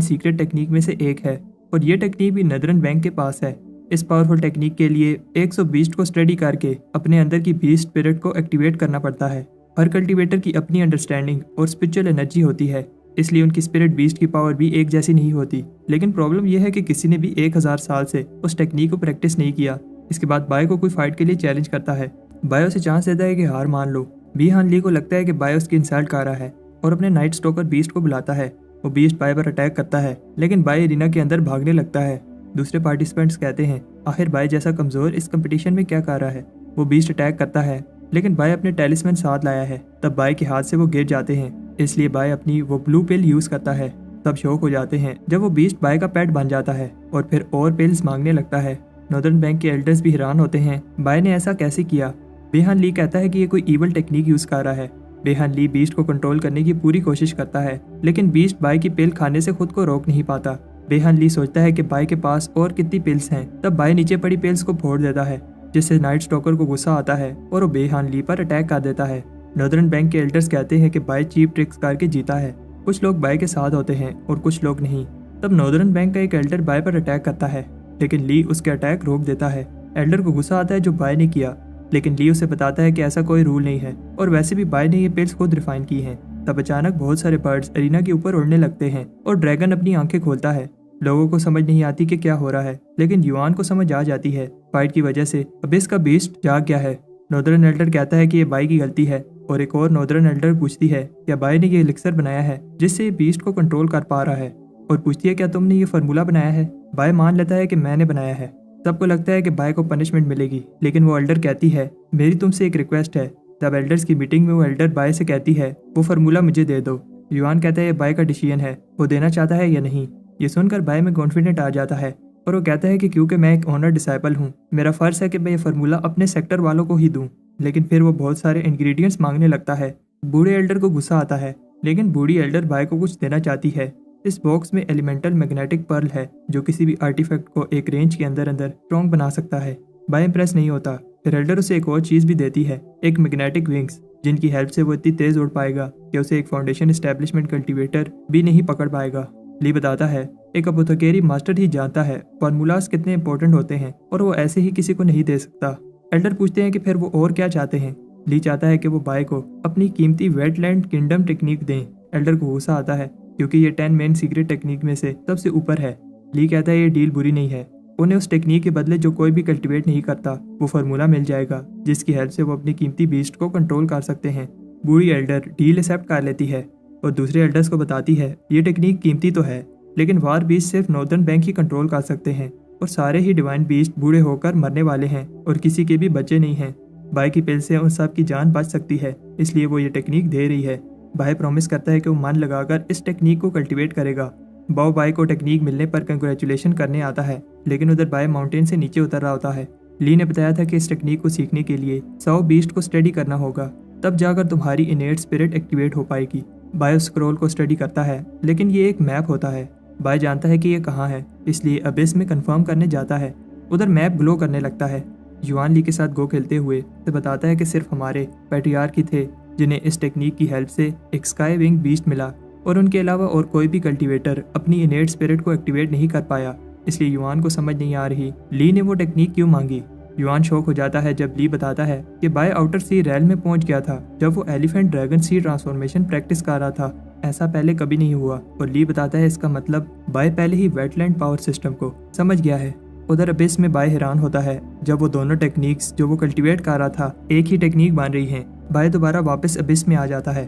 [SPEAKER 1] सीक्रेट टेक्निक में से एक है और ये टेक्निक भी नॉर्दर्न बैंक के पास है। इस पावरफुल टेक्निक के लिए 100 बीस्ट को स्टडी करके अपने अंदर की बीस्ट स्पिरिट को एक्टिवेट करना पड़ता है। हर कल्टीवेटर की अपनी अंडरस्टैंडिंग और स्पिरिचुअल एनर्जी होती है, इसलिए उनकी स्पिरिट बीस्ट की पावर भी एक जैसी नहीं होती। लेकिन प्रॉब्लम यह है कि किसी ने भी 1000 साल से उस टेक्निक को प्रैक्टिस नहीं किया। इसके बाद बाय को कोई फाइट के लिए चैलेंज करता है। बाय उसे चांस देता है कि हार मान लो। बी हान ली को लगता है कि बाय उसकी इंसल्ट कर रहा है और अपने नाइट स्टॉकर बीस्ट को बुलाता है। वो बीस्ट बाय पर अटैक करता है, लेकिन बाय एरिना के अंदर भागने लगता है। दूसरे पार्टिसिपेंट्स कहते हैं आखिर बाय जैसा कमजोर इस कंपटीशन में क्या कर रहा है। वो बीस्ट अटैक करता है, लेकिन बाय अपने टेलिस्मैन साथ लाया है। तब बाय के हाथ से वो गिर जाते हैं, इसलिए बाय अपनी वो ब्लू पिल यूज करता है। तब शौक हो जाते हैं जब वो बीस्ट बाय का पेट बन जाता है और फिर और पिल्स मांगने लगता है। नॉर्दर्न बैंक के एल्डर्स भी हैरान होते हैं, बाय ने ऐसा कैसे किया। बेहान ली कहता है कि ये कोई ईवल टेक्निक यूज कर रहा है। बेहान ली बीस्ट को कंट्रोल करने की पूरी कोशिश करता है, लेकिन बीस्ट बाय की पिल खाने से खुद को रोक नहीं पाता। बेहान ली सोचता है कि बाय के पास और कितनी पिल्स हैं। तब बाय नीचे पड़ी पिल्स को फोड़ देता है, जिससे नाइट स्टॉकर को गुस्सा आता है और वो बेहान ली पर अटैक कर देता है। नॉर्दर्न बैंक के एल्डर्स कहते हैं कि बाय चीप ट्रिक्स करके जीता है। कुछ लोग बाय के साथ होते हैं और कुछ लोग नहीं। तब नॉर्दर्न बैंक का एक एल्डर बाय पर अटैक करता है, लेकिन ली उसके अटैक रोक देता है। एल्डर को गुस्सा आता है जो बाय ने किया, लेकिन ली उसे बताता है कि ऐसा कोई रूल नहीं है और वैसे भी बाय ने ये पिल्स खुद रिफाइन की हैं। तब अचानक बहुत सारे बर्ड्स एरिना के ऊपर उड़ने लगते हैं और ड्रैगन अपनी आंखें खोलता है। लोगों को समझ नहीं आती कि क्या हो रहा है, लेकिन युआन को समझ आ जाती है। फाइट की वजह से अबिस का बीस्ट जाग गया है। नॉर्दर्न एल्डर कहता है कि ये बाय की गलती है और एक और नॉर्दर्न एल्डर पूछती है क्या बाय ने ये एलिक्सर बनाया है जिससे ये बीस्ट को कंट्रोल कर पा रहा है, और पूछती है क्या तुमने ये फार्मूला बनाया है। बाय मान लेता है कि मैंने बनाया है। सबको लगता है कि बाय को पनिशमेंट मिलेगी, लेकिन वो एल्डर कहती है मेरी तुमसे एक रिक्वेस्ट है। तब एल्डर्स की मीटिंग में वो एल्डर बाय से कहती है वो फार्मूला मुझे दे दो। युआन कहता है ये बाय का डिसीजन है, वो देना चाहता है या नहीं। ये सुनकर बाय में कॉन्फिडेंट आ जाता है और वो कहता है कि क्योंकि मैं एक ऑनर डिसाइपल हूँ, मेरा फर्ज है कि मैं ये फार्मूला अपने सेक्टर वालों को ही दूं। लेकिन फिर वो बहुत सारे इंग्रेडिएंट्स मांगने लगता है। बूढ़े एल्डर को गुस्सा आता है, लेकिन बूढ़ी एल्डर बाय को कुछ देना चाहती है। इस बॉक्स में एलिमेंटल मैग्नेटिक पर्ल है जो किसी भी आर्टिफैक्ट को एक रेंज के अंदर स्ट्रॉन्ग बना सकता है। बाय इंप्रेस नहीं होता। फिर एल्डर उसे एक और चीज भी देती है, एक मैग्नेटिक विंग्स, जिनकी हेल्प से वो इतनी तेज उड़ पाएगा कि उसे एक फाउंडेशन एस्टेब्लिशमेंट कल्टीवेटर भी नहीं पकड़ पाएगा। ली बताता है एक अपोथेकेरी मास्टर ही जानता है फार्मूलाज कितने इंपॉर्टेंट होते हैं और वो ऐसे ही किसी को नहीं दे सकता। एल्डर पूछते हैं कि फिर वो और क्या चाहते हैं। ली चाहता है कि वो बाय को अपनी कीमती वेटलैंड किंगडम टेक्निक दें। एल्डर को गुस्सा आता है क्योंकि ये 10 मेन सीक्रेट टेक्निक में से सबसे ऊपर है। ली कहता है ये डील बुरी नहीं है, उन्हें उस टेक्निक के बदले जो कोई भी कल्टीवेट नहीं करता वो फार्मूला मिल जाएगा जिसकी हेल्प से वो अपनी कीमती बीस्ट को कंट्रोल कर सकते हैं। बूढ़ी एल्डर डील एक्सेप्ट कर लेती है और दूसरे एल्डर्स को बताती है ये टेक्निक कीमती तो है, लेकिन वार बीस्ट सिर्फ नॉर्दर्न बैंक ही कंट्रोल कर सकते हैं और सारे ही डिवाइन बीस्ट बूढ़े होकर मरने वाले हैं और किसी के भी बच्चे नहीं हैं। बाय की पिल से उन सब की जान बच सकती है, इसलिए वो ये टेक्निक दे रही है। बाय प्रॉमिस करता है कि वो मन लगाकर इस टेक्निक को कल्टीवेट करेगा। बाओ बाय को टेक्निक मिलने पर कंग्रेचुलेशन करने आता है, लेकिन उधर बाय माउंटेन से नीचे उतर रहा होता है। ली ने बताया था कि इस टेक्निक को सीखने के लिए 100 बीस्ट को स्टडी करना होगा, तब जाकर तुम्हारी इनेट स्पिरिट एक्टिवेट हो पाएगी। बाय उस स्क्रॉल को स्टडी करता है, लेकिन ये एक मैप होता है। बाय जानता है कि ये कहाँ है, इसलिए अबिस में कंफर्म करने जाता है। उधर मैप ग्लो करने लगता है। युआन ली के साथ गो खेलते हुए तो बताता है कि सिर्फ हमारे पैट्रियार्क ही थे जिन्हें इस टेक्निक की हेल्प से एक स्काई विंग बीस्ट मिला, और उनके अलावा और कोई भी कल्टीवेटर अपनी इनेट स्पिरिट को एक्टिवेट नहीं कर पाया। इसलिए युआन को समझ नहीं आ रही ली ने वो टेक्निक क्यों मांगी। युआन शॉक हो जाता है जब ली बताता है कि बाय आउटर सी रैल में पहुंच गया था जब वो एलिफेंट ड्रैगन सी ट्रांसफॉर्मेशन प्रैक्टिस कर रहा था। ऐसा पहले कभी नहीं हुआ, और ली बताता है इसका मतलब बाय पहले ही वेटलैंड पावर सिस्टम को समझ गया है। उधर अबिस में बाय हैरान होता है जब वो दोनों टेक्निक्स जो वो कल्टीवेट कर रहा था एक ही टेक्निक बन रही हैं। बाय दोबारा वापस अबिस में आ जाता है।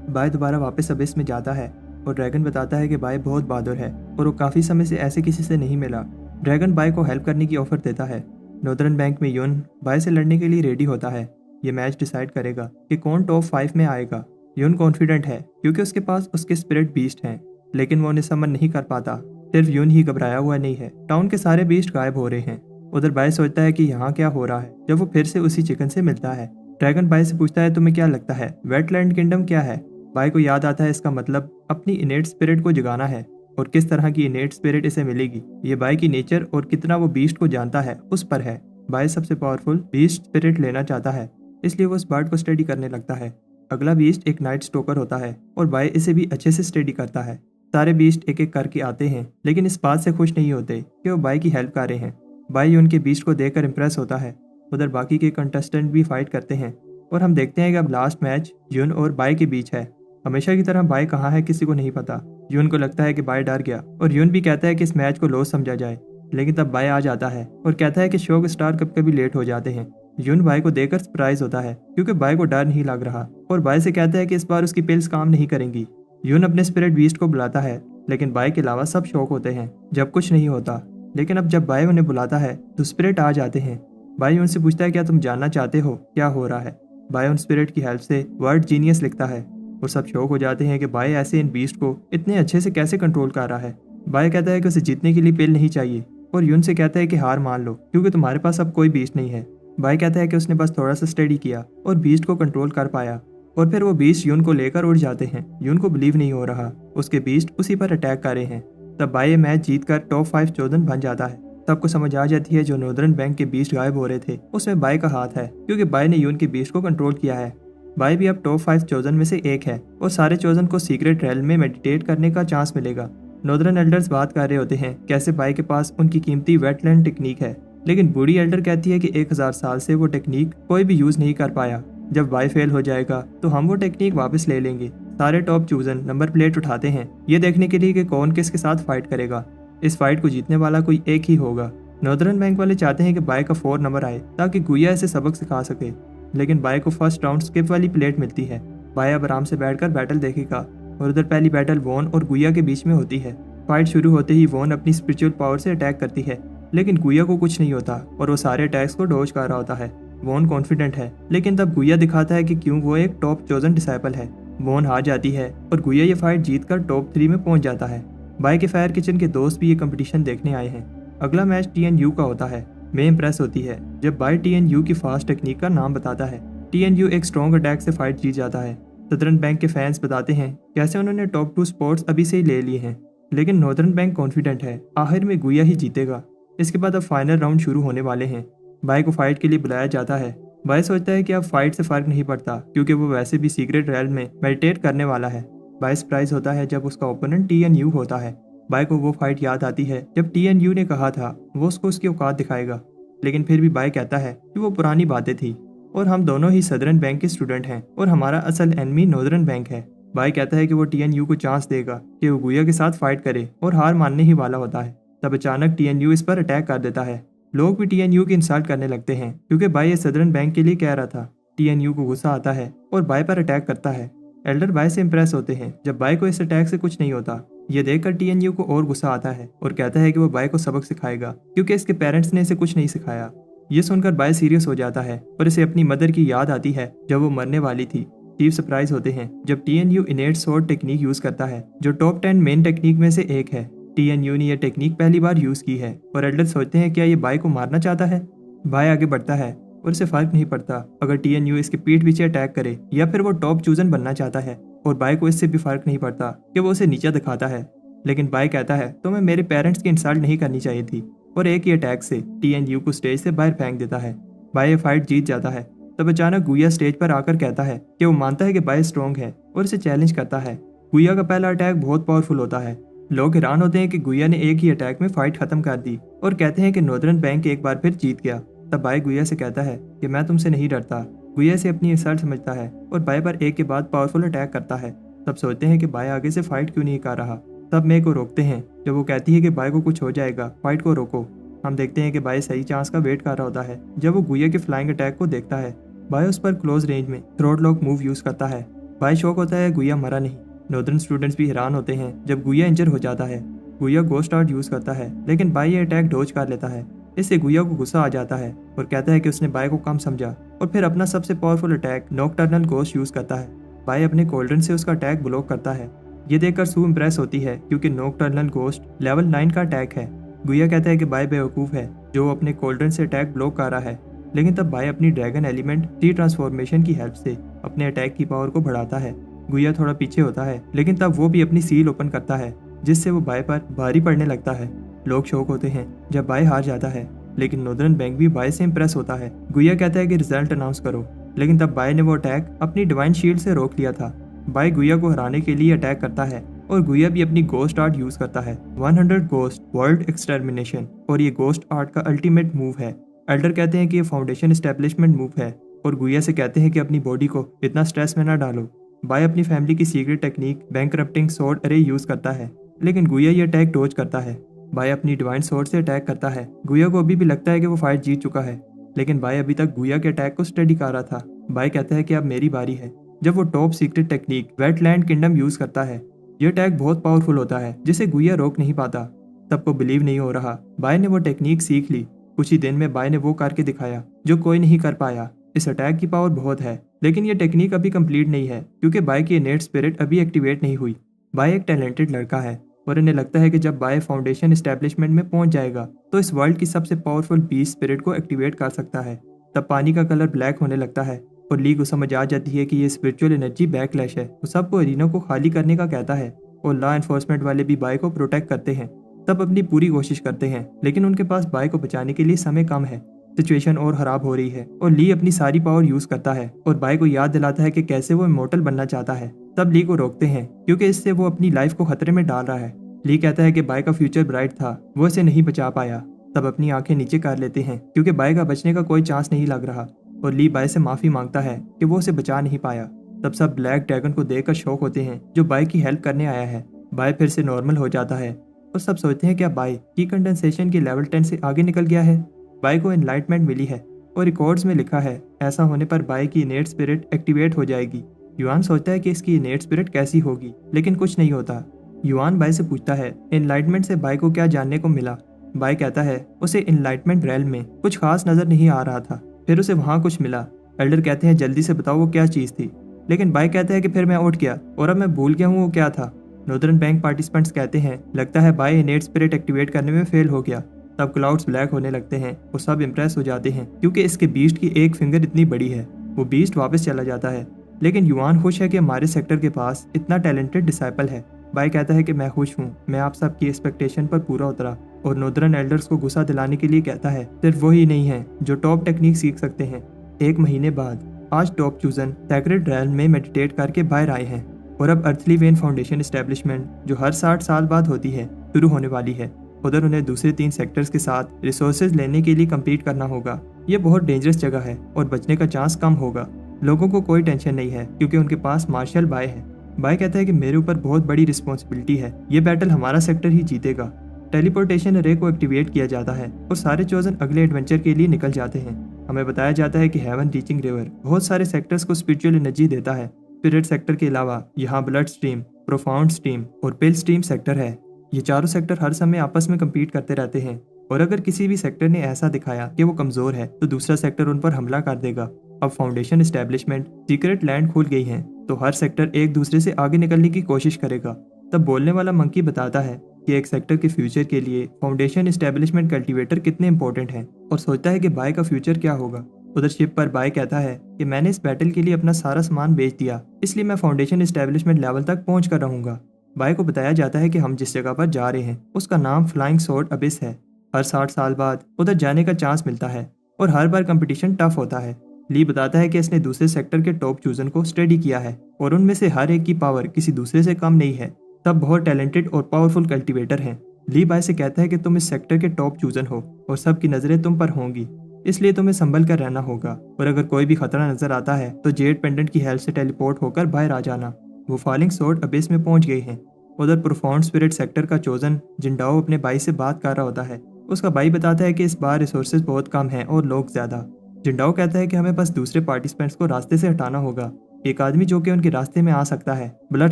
[SPEAKER 1] बाय दोबारा वापस अबिस में जाता है और ड्रैगन बताता है कि बाय बहुत बहादुर है और वो काफ़ी समय से ऐसे किसी से नहीं मिला। ड्रैगन बाय को हेल्प करने की ऑफर देता है। नॉर्दर्न बैंक में यून बाय से लड़ने के लिए रेडी होता है। ये मैच डिसाइड करेगा कि कौन टॉप 5 में आएगा। यून कॉन्फिडेंट है क्योंकि उसके पास उसके स्पिरिट बीस्ट हैं, लेकिन वो उन्हें समन नहीं कर पाता। सिर्फ यून ही घबराया हुआ नहीं है। टाउन के सारे बीस्ट गायब हो रहे हैं। उधर बाय सोचता है कि यहाँ क्या हो रहा है जब वो फिर से उसी चिकन से मिलता है। ड्रैगन बाय से पूछता है तुम्हें क्या लगता है वेटलैंड किंगडम क्या है। बाय को याद आता है इसका मतलब अपनी इनेट स्पिरिट को जगाना है, और किस तरह की इनेट स्पिरिट इसे मिलेगी ये बाय की नेचर और कितना वो बीस्ट को जानता है उस पर है। बाय सबसे पावरफुल बीस्ट स्पिरिट लेना चाहता है, इसलिए वो उस बर्ड को स्टडी करने लगता है। अगला बीस्ट एक नाइट स्टोकर होता है और बाय इसे भी अच्छे से स्टडी करता है। सारे बीस्ट एक एक करके आते हैं, लेकिन इस बात से खुश नहीं होते कि वो बाय की हेल्प कर रहे हैं। बाई यून के बीस्ट को देखकर इम्प्रेस होता है। उधर बाकी के कंटेस्टेंट भी फाइट करते हैं और हम देखते हैं कि अब लास्ट मैच यून और बाई के बीच है। हमेशा की तरह बाई कहाँ है किसी को नहीं पता। यून को लगता है कि बाई डर गया और यून भी कहता है कि इस मैच को लॉस समझा जाए, लेकिन तब बाई आ जाता है और कहता है कि शो के स्टार कभी कभी लेट हो जाते हैं। यून बाई को देखकर सरप्राइज होता है क्योंकि बाई को डर नहीं लग रहा और बाई से कहता है कि इस बार उसकी पिल्स काम नहीं करेंगी। यून अपने स्पिरिट बीस्ट को बुलाता है, लेकिन बाई के अलावा सब शौक होते हैं जब कुछ नहीं होता। लेकिन अब जब बाई उन्हें बुलाता है तो स्पिरिट आ जाते हैं। बाई उनसे पूछता है क्या तुम जानना चाहते हो क्या हो रहा है। बाई उन स्पिरिट की हेल्प से वर्ड जीनियस लिखता है और सब शौक हो जाते हैं कि बाई ऐसे इन बीस्ट को इतने अच्छे से कैसे कंट्रोल कर रहा है। बाई कहता है कि उसे जीतने के लिए पिल नहीं चाहिए और यून से कहता है कि हार मान लो क्योंकि तुम्हारे पास अब कोई बीस्ट नहीं है। बाई कहता है कि उसने बस थोड़ा सा स्टडी किया और बीस्ट को कंट्रोल कर पाया और फिर वो बीस्ट यून को लेकर उड़ जाते हैं। यून को बिलीव नहीं हो रहा उसके बीस्ट उसी पर अटैक कर रहे हैं। तब बाई ये मैच जीतकर टॉप 5 चोदन बन जाता है। सबको समझ आ जाती है जो नॉर्दर्न बैंक के बीस्ट गायब हो रहे थे उसमें बाई का हाथ है क्योंकि बाई ने यून के बीस्ट को कंट्रोल किया है। बाई भी अब टॉप 5 चोजन में से एक है और सारे चोजन को सीक्रेट रेल में मेडिटेट करने का चांस मिलेगा। नॉर्दर्न एल्डर्स बात कर रहे होते हैं कैसे बाई के पास उनकी कीमती वेटलैंड टेक्निक है, लेकिन बूढ़ी एल्डर कहती है कि 1000 साल से वो टेक्निक कोई भी यूज नहीं कर पाया। जब बाई फेल हो जाएगा तो हम वो टेक्निक वापस ले लेंगे। सारे टॉप चूजन नंबर प्लेट उठाते हैं ये देखने के लिए कि कौन किसके साथ फाइट करेगा। इस फाइट को जीतने वाला कोई एक ही होगा। नॉर्दर्न बैंक वाले चाहते हैं कि बाई का 4 नंबर आए ताकि गुया इसे सबक सिखा सके, लेकिन बाई को फर्स्ट राउंड स्किप वाली प्लेट मिलती है। बाई अब आराम से बैठकर बैटल देखेगा और उधर पहली बैटल वॉन और गुया के बीच में होती है। फाइट शुरू होते ही वॉन अपनी स्पिरिचुअल पावर से अटैक करती है, लेकिन गुया को कुछ नहीं होता और वो सारे अटैक्स को डॉज कर रहा होता है। वॉन कॉन्फिडेंट है, लेकिन तब गुया दिखाता है कि क्यों वो एक टॉप चोजन डिसाइपल है। वॉन हार जाती है और गुया ये फाइट जीतकर टॉप 3 में पहुंच जाता है। बाई के फायर किचन के दोस्त भी ये कंपटीशन देखने आए हैं। अगला मैच TNU का होता है। मैं इम्प्रेस होती है जब बाई TNU की फास्ट टेक्निक का नाम बताता है। TNU एक स्ट्रॉन्ग अटैक से फाइट जीत जाता है। सदर्न बैंक के फैंस बताते हैं कैसे उन्होंने टॉप 2 स्पॉट्स अभी से ही ले लिए हैं, लेकिन नॉर्दर्न बैंक कॉन्फिडेंट है आखिर में गुया ही जीतेगा। इसके बाद अब फाइनल राउंड शुरू होने वाले हैं। बाई को फाइट के लिए बुलाया जाता है। बाई सोचता है कि अब फाइट से फर्क नहीं पड़ता क्योंकि वो वैसे भी सीक्रेट रेल में मेडिटेट करने वाला है। बाई सरप्राइज होता है जब उसका ओपोनेंट TNU होता है। बाई को वो फाइट याद आती है जब TNU ने कहा था वो उसको उसकी औकात दिखाएगा, लेकिन फिर भी बाई कहता है कि वो पुरानी बातें थी और हम दोनों ही सदर्न बैंक के स्टूडेंट हैं और हमारा असल एनिमी नॉर्दर्न बैंक है। बाई कहता है कि वो TNU को चांस देगा कि वो गुया के साथ फाइट करे और हार मानने ही वाला होता है। तब अचानक TNU इस पर अटैक कर देता है। लोग भी TNU की इंसल्ट करने लगते हैं क्योंकि बाई ये सदर्न बैंक के लिए कह रहा था। TNU को गुस्सा आता है और बाई पर अटैक करता है। एल्डर बाई से इम्प्रेस होते हैं जब बाई को इस अटैक से कुछ नहीं होता। ये देखकर TNU को और गुस्सा आता है और कहता है कि वो बाई को सबक सिखाएगा क्योंकि इसके पेरेंट्स ने इसे कुछ नहीं सिखाया। ये सुनकर बाई सीरियस हो जाता है और इसे अपनी मदर की याद आती है जब वो मरने वाली थी। चीफ सरप्राइज होते हैं जब TNU इनेट स्वॉर्ड टेक्निक यूज करता है जो टॉप 10 मेन टेक्निक में से एक है। TNU ने यह टेक्निक पहली बार यूज की है और एल्डर सोचते हैं क्या ये बाई को मारना चाहता है। बाई आगे बढ़ता है और इसे फर्क नहीं पड़ता अगर TNU इसके पीठ पीछे अटैक करे या फिर वो टॉप चूजन बनना चाहता है, और बाई को इससे भी फर्क नहीं पड़ता कि वो उसे नीचा दिखाता है। लेकिन बाई कहता है तो मैं मेरे पेरेंट्स की इंसल्ट नहीं करनी चाहिए थी और एक ही अटैक से TNU को स्टेज से बाहर फेंक देता है। बाई ये फाइट जीत जाता है। तब अचानक गुया स्टेज पर आकर कहता है कि वो मानता है कि बाई स्ट्रॉन्ग है और इसे चैलेंज करता है। गुया का पहला अटैक बहुत पावरफुल होता है। लोग हैरान होते हैं कि गुया ने एक ही अटैक में फाइट खत्म कर दी और कहते हैं कि नॉर्दर्न बैंक एक बार फिर जीत गया। तब बाई गुया से कहता है कि मैं तुमसे नहीं डरता। गुया से अपनी इंसल्ट समझता है और बाई पर एक के बाद पावरफुल अटैक करता है। तब सोचते हैं कि बाई आगे से फाइट क्यों नहीं कर रहा। तब मे को रोकते हैं जब वो कहती है कि बाई को कुछ हो जाएगा, फाइट को रोको। हम देखते हैं कि बाई सही चांस का वेट कर रहा होता है। जब वो गुया के फ्लाइंग अटैक को देखता है, बाई उस पर क्लोज रेंज में थ्रोट लॉक मूव यूज करता है। बाई शॉक होता है गुया मरा नहीं। नॉर्दर्न स्टूडेंट्स भी हैरान होते हैं जब गुया इंजर हो जाता है। गुया गोस्ट आर्ट यूज करता है, लेकिन बाई ये अटैक डॉज कर लेता है। इससे गुया को गुस्सा आ जाता है और कहता है कि उसने बाई को कम समझा और फिर अपना सबसे powerful attack nocturnal ghost use करता है। बाई अपने कोल्डन से उसका अटैक ब्लॉक करता है। ये देखकर सू इम्प्रेस होती है क्योंकि नॉकटर्नल गोस्ट लेवल 9 का अटैक है। गुया कहता है कि बाई बेवकूफ है जो अपने कोल्डन से अटैक ब्लॉक कर रहा है, लेकिन तब बाई अपनी ड्रैगन एलिमेंट टी ट्रांसफॉर्मेशन की हेल्प से अपने अटैक की पावर को बढ़ाता है। गुया थोड़ा पीछे होता है, लेकिन तब वो भी अपनी सील ओपन करता है जिससे वो बाई पर भारी पड़ने लगता है। लोग शौक होते हैं जब बाई हार जाता है, लेकिन नॉर्दर्न बैंक भी बाई से इम्प्रेस होता है। गुया कहता है कि रिजल्ट अनाउंस करो, लेकिन तब बाई ने वो अटैक अपनी डिवाइन शील्ड से रोक लिया था। बाई गुया को हराने के लिए अटैक करता है, और गुया भी अपनी गोस्ट आर्ट यूज करता है 100 गोस्ट वर्ल्ड एक्सटर्मिनेशन, और ये गोस्ट आर्ट का अल्टीमेट मूव है। एल्डर कहते हैं कि ये फाउंडेशन एस्टेब्लिशमेंट मूव है और गुया से कहते हैं कि अपनी बॉडी को इतना स्ट्रेस में ना डालो। बाय अपनी फैमिली की सीक्रेट टेक्निक बैंकरप्टिंग स्वॉर्ड अरे यूज करता है, लेकिन गुया ये अटैक डॉज करता है। बाय अपनी डिवाइन स्वॉर्ड से अटैक करता है। गुया को अभी भी लगता है कि वो फाइट जीत चुका है, लेकिन बाय अभी तक गुया के अटैक को स्टडी कर रहा था। बाय कहता है कि अब मेरी बारी है। जब वो top secret technique wetland kingdom use करता है, यह अटैक बहुत पावरफुल होता है जिसे गुया रोक नहीं पाता। सबको बिलीव नहीं हो रहा। बाय ने वो टेक्निक सीख ली। कुछ ही दिन में बाय ने वो करके दिखाया जो कोई नहीं कर पाया। इस अटैक की पावर बहुत है, लेकिन ये टेक्निक अभी कंप्लीट नहीं है क्योंकि बाय की इनेट स्पिरिट अभी एक्टिवेट नहीं हुई। बाय एक टैलेंटेड लड़का है और इन्हें लगता है कि जब बाय फाउंडेशन एस्टेब्लिशमेंट में पहुंच जाएगा तो इस वर्ल्ड की सबसे पावरफुल बीस्ट स्पिरिट को एक्टिवेट कर सकता है। तब पानी का कलर ब्लैक होने लगता है और ली को समझ आ जाती है कि ये स्पिरिचुअल एनर्जी बैकलैश है। वो सबको एरिना को खाली करने का कहता है और लॉ एनफोर्समेंट वाले भी बाय को प्रोटेक्ट करते हैं। सब अपनी पूरी कोशिश करते हैं, लेकिन उनके पास बाय को बचाने के लिए समय कम है। सिचुएशन और खराब हो रही है और ली अपनी सारी पावर यूज करता है और बाय को याद दिलाता है कि कैसे वो इमोर्टल बनना चाहता है। तब ली को रोकते हैं क्योंकि इससे वो अपनी लाइफ को खतरे में डाल रहा है। ली कहता है कि बाय का फ्यूचर ब्राइट था, वो इसे नहीं बचा पाया। तब अपनी आंखें नीचे कर लेते हैं क्योंकि बाय का बचने का कोई चांस नहीं लग रहा और ली बाय से माफी मांगता है कि वो उसे बचा नहीं पाया। तब सब ब्लैक ड्रैगन को देखकर शॉक होते हैं जो बाय की हेल्प करने आया है। बाय फिर से नॉर्मल हो जाता है और सब सोचते हैं क्या बाय की कंडेंसेशन की लेवल 10 से आगे निकल गया है। बाय को एनलाइटमेंट मिली है और रिकॉर्ड्स में लिखा है ऐसा होने पर बाय की इनेट स्पिरिट एक्टिवेट हो जाएगी। युआन सोचता है कि इसकी इनेट स्पिरिट कैसी होगी, लेकिन कुछ नहीं होता। युआन बाय से पूछता है एनलाइटमेंट से बाय को क्या जानने को मिला। बाय कहता है उसे एनलाइटमेंट रेल में कुछ खास नजर नहीं आ रहा था, फिर उसे वहां कुछ मिला। एल्डर कहते हैं जल्दी से बताओ वो क्या चीज थी, लेकिन बाय कहता है कि फिर मैं उठ गया और अब मैं भूल गया हूँ वो क्या था। नॉर्दर्न बैंक पार्टिसिपेंट्स कहते हैं लगता है बाय इनेट स्पिरिट एक्टिवेट करने में फेल हो गया। तब क्लाउड्स ब्लैक होने लगते हैं और सब इम्प्रेस हो जाते हैं क्योंकि इसके बीस्ट की एक फिंगर इतनी बड़ी है। वो बीस्ट वापस चला जाता है, लेकिन युआन खुश है कि हमारे सेक्टर के पास इतना टैलेंटेड डिसाइपल है। बाय कहता है कि मैं खुश हूँ, मैं आप सबकी एक्सपेक्टेशन पर पूरा उतरा। और नॉर्दर्न एल्डर्स को गुस्सा दिलाने के लिए कहता है सिर्फ वही नहीं है जो टॉप टेक्निक सीख सकते हैं। 1 महीने बाद आज टॉप चूजन सैक्रेड रैल्म में मेडिटेट करके बाहर आए हैं और अब अर्थली वेन फाउंडेशन एस्टेब्लिशमेंट जो हर 60 साल बाद होती है शुरू होने वाली है। उधर उन्हें दूसरे 3 सेक्टर्स के साथ रिसोर्सेज लेने के लिए कम्पीट करना होगा। ये बहुत डेंजरस जगह है और बचने का चांस कम होगा। लोगों को कोई टेंशन नहीं है क्योंकि उनके पास मार्शल बाय है। बाय कहता है कि मेरे ऊपर बहुत बड़ी रिस्पॉन्सिबिलिटी है, ये बैटल हमारा सेक्टर ही जीतेगा। टेलीपोर्टेशन रे को एक्टिवेट किया जाता है और सारे चोजन अगले एडवेंचर के लिए निकल जाते हैं। हमें बताया जाता है कि हेवन रीचिंग रिवर बहुत सारे सेक्टर्स को स्पिरिचुअल एनर्जी देता है। स्पिरिट सेक्टर के अलावा यहाँ ब्लड स्ट्रीम, प्रोफाउंड स्ट्रीम और पिल स्ट्रीम सेक्टर है। ये चारों सेक्टर हर समय आपस में कम्पीट करते रहते हैं और अगर किसी भी सेक्टर ने ऐसा दिखाया कि वो कमजोर है तो दूसरा सेक्टर उन पर हमला कर देगा। अब फाउंडेशन एस्टेब्लिशमेंट सीक्रेट लैंड खुल गई है तो हर सेक्टर एक दूसरे से आगे निकलने की कोशिश करेगा। तब बोलने वाला मंकी बताता है कि एक सेक्टर के फ्यूचर के लिए फाउंडेशन एस्टेब्लिशमेंट कल्टीवेटर कितने इंपॉर्टेंट हैं और सोचता है कि बाय का फ्यूचर क्या होगा। उधर शिप पर बाय कहता है कि मैंने इस बैटल के लिए अपना सारा सामान बेच दिया, इसलिए मैं फाउंडेशन एस्टेब्लिशमेंट लेवल तक पहुंच कर रहूंगा। बाय को बताया जाता है कि हम जिस जगह पर जा रहे हैं उसका नाम फ्लाइंग स्वॉर्ड अबिस है। हर 60 साल बाद उधर जाने का चांस मिलता है और हर बार कंपटीशन टफ होता है। ली बताता है कि इसने दूसरे सेक्टर के टॉप चूजन को स्टडी किया है और उनमें से हर एक की पावर किसी दूसरे से कम नहीं है। तब बहुत टैलेंटेड और पावरफुल कल्टीवेटर हैं। ली बाय से कहता है कि तुम इस सेक्टर के टॉप चूजन हो और सबकी नजरें तुम पर होंगी, इसलिए तुम्हें संभल कर रहना होगा और अगर कोई भी खतरा नजर आता है तो जेड पेंडेंट की हेल्प से टेलीपोर्ट होकर बाहर आ जाना। वो फॉलिंग स्वॉर्ड अबिस में पहुंच गए हैं। उधर प्रोफाउंड स्पिरिट सेक्टर का चोजन जिंडाओ अपने भाई से बात कर रहा होता है। उसका भाई बताता है कि इस बार रिसोर्सेज बहुत कम हैं और लोग ज्यादा। जिंडाओ कहता है कि हमें बस दूसरे पार्टिसिपेंट्स को रास्ते से हटाना होगा। एक आदमी जो कि उनके रास्ते में आ सकता है ब्लड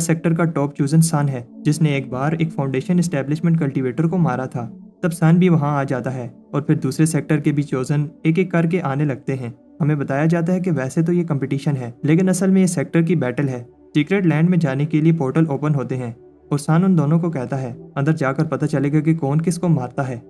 [SPEAKER 1] सेक्टर का टॉप चूजन सन है, जिसने एक बार एक फाउंडेशन एस्टेब्लिशमेंट कल्टीवेटर को मारा था। तब सन भी वहां आ जाता है और फिर दूसरे सेक्टर के भी चोजन एक एक करके आने लगते हैं। हमें बताया जाता है कि वैसे तो ये कंपटीशन है, लेकिन असल में ये सेक्टर की बैटल है। सीक्रेट लैंड में जाने के लिए पोर्टल ओपन होते हैं और सन उन दोनों को कहता है अंदर जाकर पता चलेगा कि कौन किसको मारता है।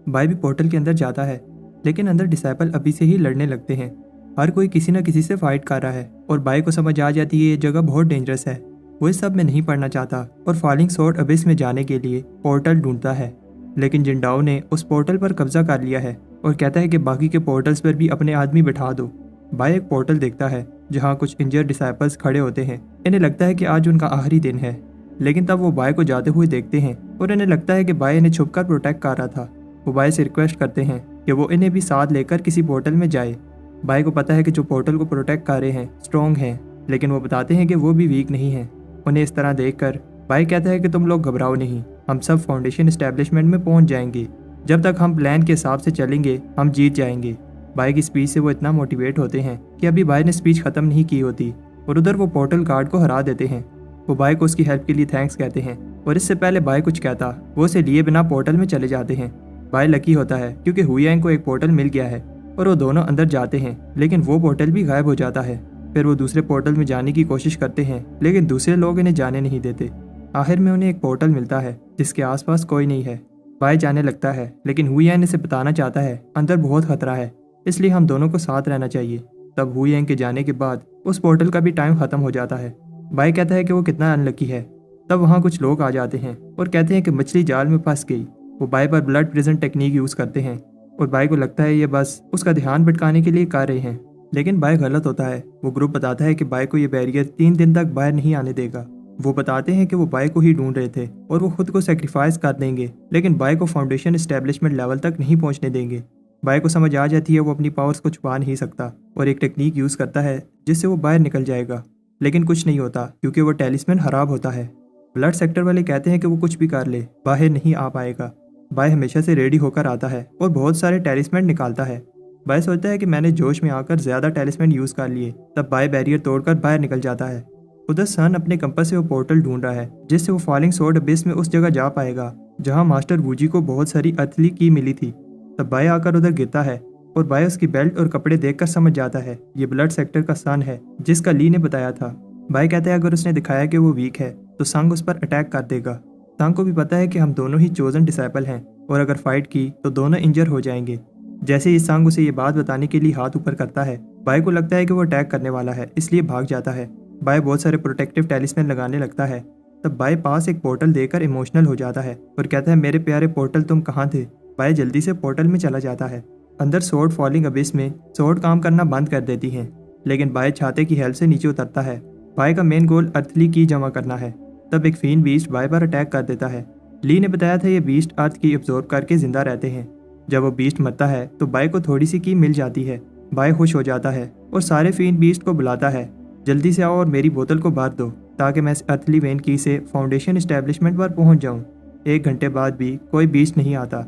[SPEAKER 1] बाय भी पोर्टल के अंदर जाता है, लेकिन अंदर डिसाइपल अभी से ही लड़ने लगते हैं। हर कोई किसी न किसी से फाइट कर रहा है और बाय को समझ आ जाती है ये जगह बहुत डेंजरस है। वो इस सब में नहीं पड़ना चाहता और फॉलिंग स्वॉर्ड अबिस में जाने के लिए पोर्टल ढूंढता है, लेकिन जिंडाओ ने उस पोर्टल पर कब्जा कर लिया है और कहता है कि बाकी के पोर्टल्स पर भी अपने आदमी बैठा दो। बाय एक पोर्टल देखता है जहाँ कुछ इंजर्ड डिसाइपल्स खड़े होते हैं। इन्हें लगता है कि आज उनका आखिरी दिन है। लेकिन तब वो बाय को जाते हुए देखते हैं और इन्हें लगता है कि बाय इन्हें छुपकर प्रोटेक्ट कर रहा था। वो बाय से रिक्वेस्ट करते हैं कि वो इन्हें भी साथ लेकर किसी पोर्टल में जाए। बाय को पता है कि जो पोर्टल को प्रोटेक्ट कर रहे हैं स्ट्रॉन्ग हैं, लेकिन वो बताते हैं कि वो भी वीक नहीं हैं। उन्हें इस तरह देखकर बाय कहता है कि तुम लोग घबराओ नहीं, हम सब फाउंडेशन एस्टेब्लिशमेंट में पहुंच जाएंगे। जब तक हम प्लान के हिसाब से चलेंगे हम जीत जाएंगे। बाय की स्पीच से वो इतना मोटिवेट होते हैं कि अभी बाय ने स्पीच खत्म नहीं की होती और उधर वो पोर्टल गार्ड को हरा देते हैं। वो बाय को उसकी हेल्प के लिए थैंक्स कहते हैं और इससे पहले बाय कुछ कहता वो उसे लिए बिना पोर्टल में चले जाते हैं। बाय लकी होता है क्योंकि हुयांग को एक पोर्टल मिल गया है और वो दोनों अंदर जाते हैं, लेकिन वो पोर्टल भी गायब हो जाता है। फिर वो दूसरे पोर्टल में जाने की कोशिश करते हैं, लेकिन दूसरे लोग इन्हें जाने नहीं देते। आखिर में उन्हें एक पोर्टल मिलता है जिसके आसपास कोई नहीं है। बाय जाने लगता है, लेकिन हुयांग इसे बताना चाहता है अंदर बहुत खतरा है, इसलिए हम दोनों को साथ रहना चाहिए। तब हुयांग के जाने के बाद उस पोर्टल का भी टाइम खत्म हो जाता है। बाय कहता है कि वो कितना अनलकी है। तब वहाँ कुछ लोग आ जाते हैं और कहते हैं कि मछली जाल में फंस गई। वो बाय पर ब्लड प्रिजन टेक्निक यूज़ करते हैं और बाय को लगता है ये बस उसका ध्यान भटकाने के लिए कर रहे हैं, लेकिन बाय गलत होता है। वो ग्रुप बताता है कि बाय को ये बैरियर 3 दिन तक बाहर नहीं आने देगा। वो बताते हैं कि वो बाय को ही ढूंढ रहे थे और वो खुद को सेक्रीफाइस कर देंगे, लेकिन बाय को फाउंडेशन एस्टेब्लिशमेंट लेवल तक नहीं पहुंचने देंगे। बाय को समझ आ जाती है वो अपनी पावर्स को छुपा नहीं सकता और एक टेक्निक यूज़ करता है जिससे वो बाहर निकल जाएगा, लेकिन कुछ नहीं होता क्योंकि वो टेलिस्मैन खराब होता है। ब्लड सेक्टर वाले कहते हैं कि वो कुछ भी कर ले बाहर नहीं आ पाएगा। बाय हमेशा से रेडी होकर आता है और बहुत सारे टेलिस्मैन निकालता है। बाय सोचता है कि मैंने जोश में आकर ज़्यादा टेलिस्मैन यूज़ कर लिए। तब बाय बैरियर तोड़कर बाहर निकल जाता है। उधर सन अपने कंपास से वो पोर्टल ढूंढ रहा है जिससे वो फॉलिंग सोर्ड अबिस में उस जगह जा पाएगा जहां मास्टर वूजी को बहुत सारी अर्थली की मिली थी। तब बाय आकर उधर गिरता है और बाय उसकी बेल्ट और कपड़े देखकर समझ जाता है ये ब्लड सेक्टर का सन है जिसका ली ने बताया था। बाय कहता है अगर उसने दिखाया कि वो वीक है तो संग उस पर अटैक कर देगा। संग को भी पता है कि हम दोनों ही चोजन डिसाइपल हैं और अगर फाइट की तो दोनों इंजर हो जाएंगे। जैसे ही संग उसे ये बात बताने के लिए हाथ ऊपर करता है, बाय को लगता है कि वो अटैक करने वाला है, इसलिए भाग जाता है। बाय बहुत सारे प्रोटेक्टिव टेलिस्मैन लगाने लगता है। तब बाय पास एक पोर्टल देकर इमोशनल हो जाता है और कहता है मेरे प्यारे पोर्टल तुम कहाँ थे। बाय जल्दी से पोर्टल में चला जाता है। अंदर सोर्ड फॉलिंग अबिस में सोर्ड काम करना बंद कर देती हैं, लेकिन बाय छाते की हेल्प से नीचे उतरता है। बाय का मेन गोल अर्थली की जमा करना है। तब एक फीन बीस्ट बाय पर अटैक कर देता है। ली ने बताया था ये बीस्ट अर्थ की एब्जॉर्ब करके जिंदा रहते हैं। जब वो बीस्ट मरता है तो बाय को थोड़ी सी की मिल जाती है। बाय खुश हो जाता है और सारे फीन बीस्ट को बुलाता है, जल्दी से आओ और मेरी बोतल को भर दो ताकि मैं इस अर्थली वेन की से फाउंडेशन एस्टेब्लिशमेंट पर पहुंच जाऊं। 1 घंटे बाद भी कोई बीस्ट नहीं आता।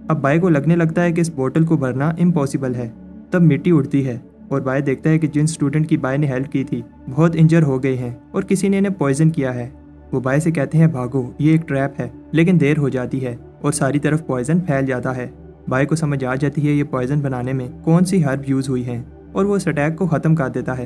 [SPEAKER 1] अब बाय को लगने लगता है कि इस बोतल को भरना इम्पॉसिबल है। तब मिट्टी उड़ती है और बाय देखता है कि जिन स्टूडेंट की बाय ने हेल्प की थी बहुत इंजर हो गए हैं और किसी ने इन्हें पॉइजन किया है। वो बाय से कहते हैं भागो ये एक ट्रैप है, लेकिन देर हो जाती है और सारी तरफ पॉइजन फैल जाता है। बाय को समझ आ जाती है ये पॉइजन बनाने में कौन सी हर्ब यूज हुई है और वो उस अटैक को खत्म कर देता है।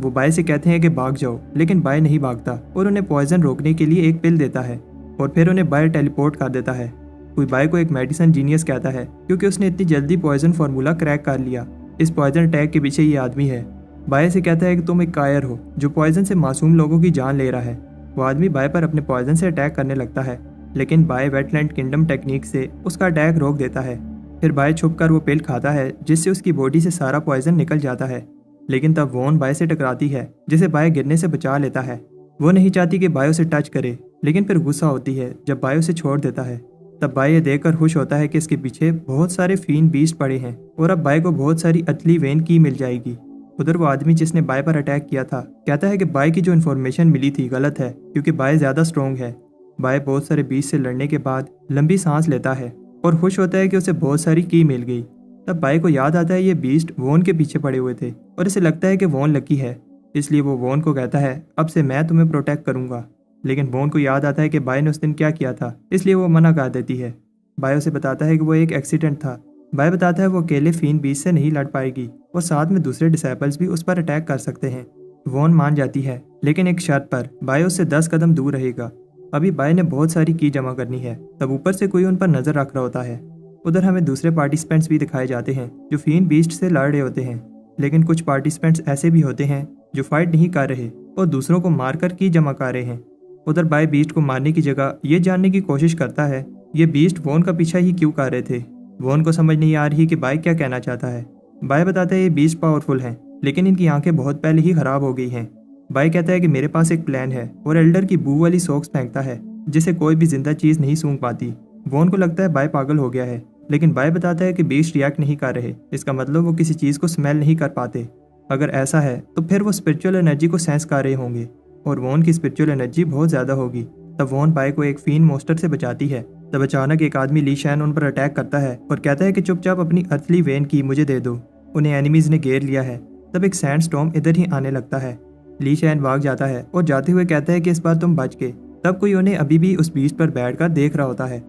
[SPEAKER 1] वो बाय से कहते हैं कि भाग जाओ, लेकिन बाय नहीं भागता और उन्हें पॉइजन रोकने के लिए एक पिल देता है और फिर उन्हें बाय टेलीपोर्ट कर देता है। कोई बाय को एक मेडिसिन जीनियस कहता है क्योंकि उसने इतनी जल्दी पॉइजन फार्मूला क्रैक कर लिया। इस पॉइजन अटैक के पीछे ये आदमी है। बाय से कहता है कि तुम एक कायर हो जो पॉइजन से मासूम लोगों की जान ले रहा है। वो आदमी बाय पर अपने पॉइजन से अटैक करने लगता है, लेकिन बाय वेटलैंड किंगडम टेक्निक से उसका अटैक रोक देता है। फिर बाय छुपकर वो पिल खाता है जिससे उसकी बॉडी से सारा पॉइजन निकल जाता है, लेकिन तब वोन बाय से टकराती है जिसे बाय गिरने से बचा लेता है। वो नहीं चाहती कि बाय उसे टच करे, लेकिन फिर गुस्सा होती है जब बाय उसे छोड़ देता है। तब बाय ये देखकर खुश होता है कि इसके पीछे बहुत सारे फीन बीस्ट पड़े हैं और अब बाय को बहुत सारी अतली वेन की मिल जाएगी। उधर वो आदमी जिसने बाय पर अटैक किया था कहता है कि बाय की जो इन्फॉर्मेशन मिली थी गलत है क्योंकि बाय ज़्यादा स्ट्रॉन्ग है। बाय बहुत सारे बीस्ट से लड़ने के बाद लंबी सांस लेता है और खुश होता है कि उसे बहुत सारी की मिल गई। तब बाय को याद आता है ये बीस्ट वोन के पीछे पड़े हुए थे और इसे लगता है कि वोन लकी है, इसलिए वो वोन को कहता है अब से मैं तुम्हें प्रोटेक्ट करूंगा। लेकिन वोन को याद आता है कि बाय ने उस दिन क्या किया था, इसलिए वो मना कर देती है। बाय उसे बताता है कि वो एक एक्सीडेंट था। बाय बताता है वो अकेले फीन बीस्ट से नहीं लड़ पाएगी और साथ में दूसरे डिसाइपल्स भी उस पर अटैक कर सकते हैं। वोन मान जाती है, लेकिन एक शर्त पर, बाय उससे 10 कदम दूर रहेगा। अभी बाय ने बहुत सारी की जमा करनी है। तब ऊपर से कोई उन पर नजर रख रहा होता है। उधर हमें दूसरे पार्टिसिपेंट्स भी दिखाए जाते हैं जो फीन बीस्ट से लड़ रहे होते हैं, लेकिन कुछ पार्टिसिपेंट्स ऐसे भी होते हैं जो फाइट नहीं कर रहे और दूसरों को मारकर की जमा कर रहे हैं। उधर बाय बीस्ट को मारने की जगह ये जानने की कोशिश करता है ये बीस्ट वोन का पीछा ही क्यों कर रहे थे। वोन को समझ नहीं आ रही कि बाय क्या कहना चाहता है। बाय बताता है ये बीस्ट पावरफुल हैं, लेकिन इनकी आंखें बहुत पहले ही खराब हो गई हैं। बाई कहता है कि मेरे पास एक प्लान है और एल्डर की बू वाली सॉक्स फेंकता है जिसे कोई भी जिंदा चीज नहीं सूंघ पाती। वॉन को लगता है बाई पागल हो गया है, लेकिन बाई बताता है कि बीस्ट रिएक्ट नहीं कर रहे, इसका मतलब वो किसी चीज को स्मेल नहीं कर पाते। अगर ऐसा है तो फिर वो स्पिरिचुअल एनर्जी को सेंस कर रहे होंगे और वॉन की स्पिरिचुअल एनर्जी बहुत ज्यादा होगी। तब वॉन बाई को एक फीन मोस्टर से बचाती है। तब अचानक एक आदमी ली शैन उन पर अटैक करता है और कहता है कि चुपचाप अपनी अर्थली वेन की मुझे दे दो, उन्हें एनिमीज ने घेर लिया है। तब एक सैंड स्टॉर्म इधर ही आने लगता है। ली शैन भाग जाता है और जाते हुए कहता है कि इस बार तुम बच गए। तब कोई उन्हें अभी भी उस बीच पर बैठकर देख रहा होता है।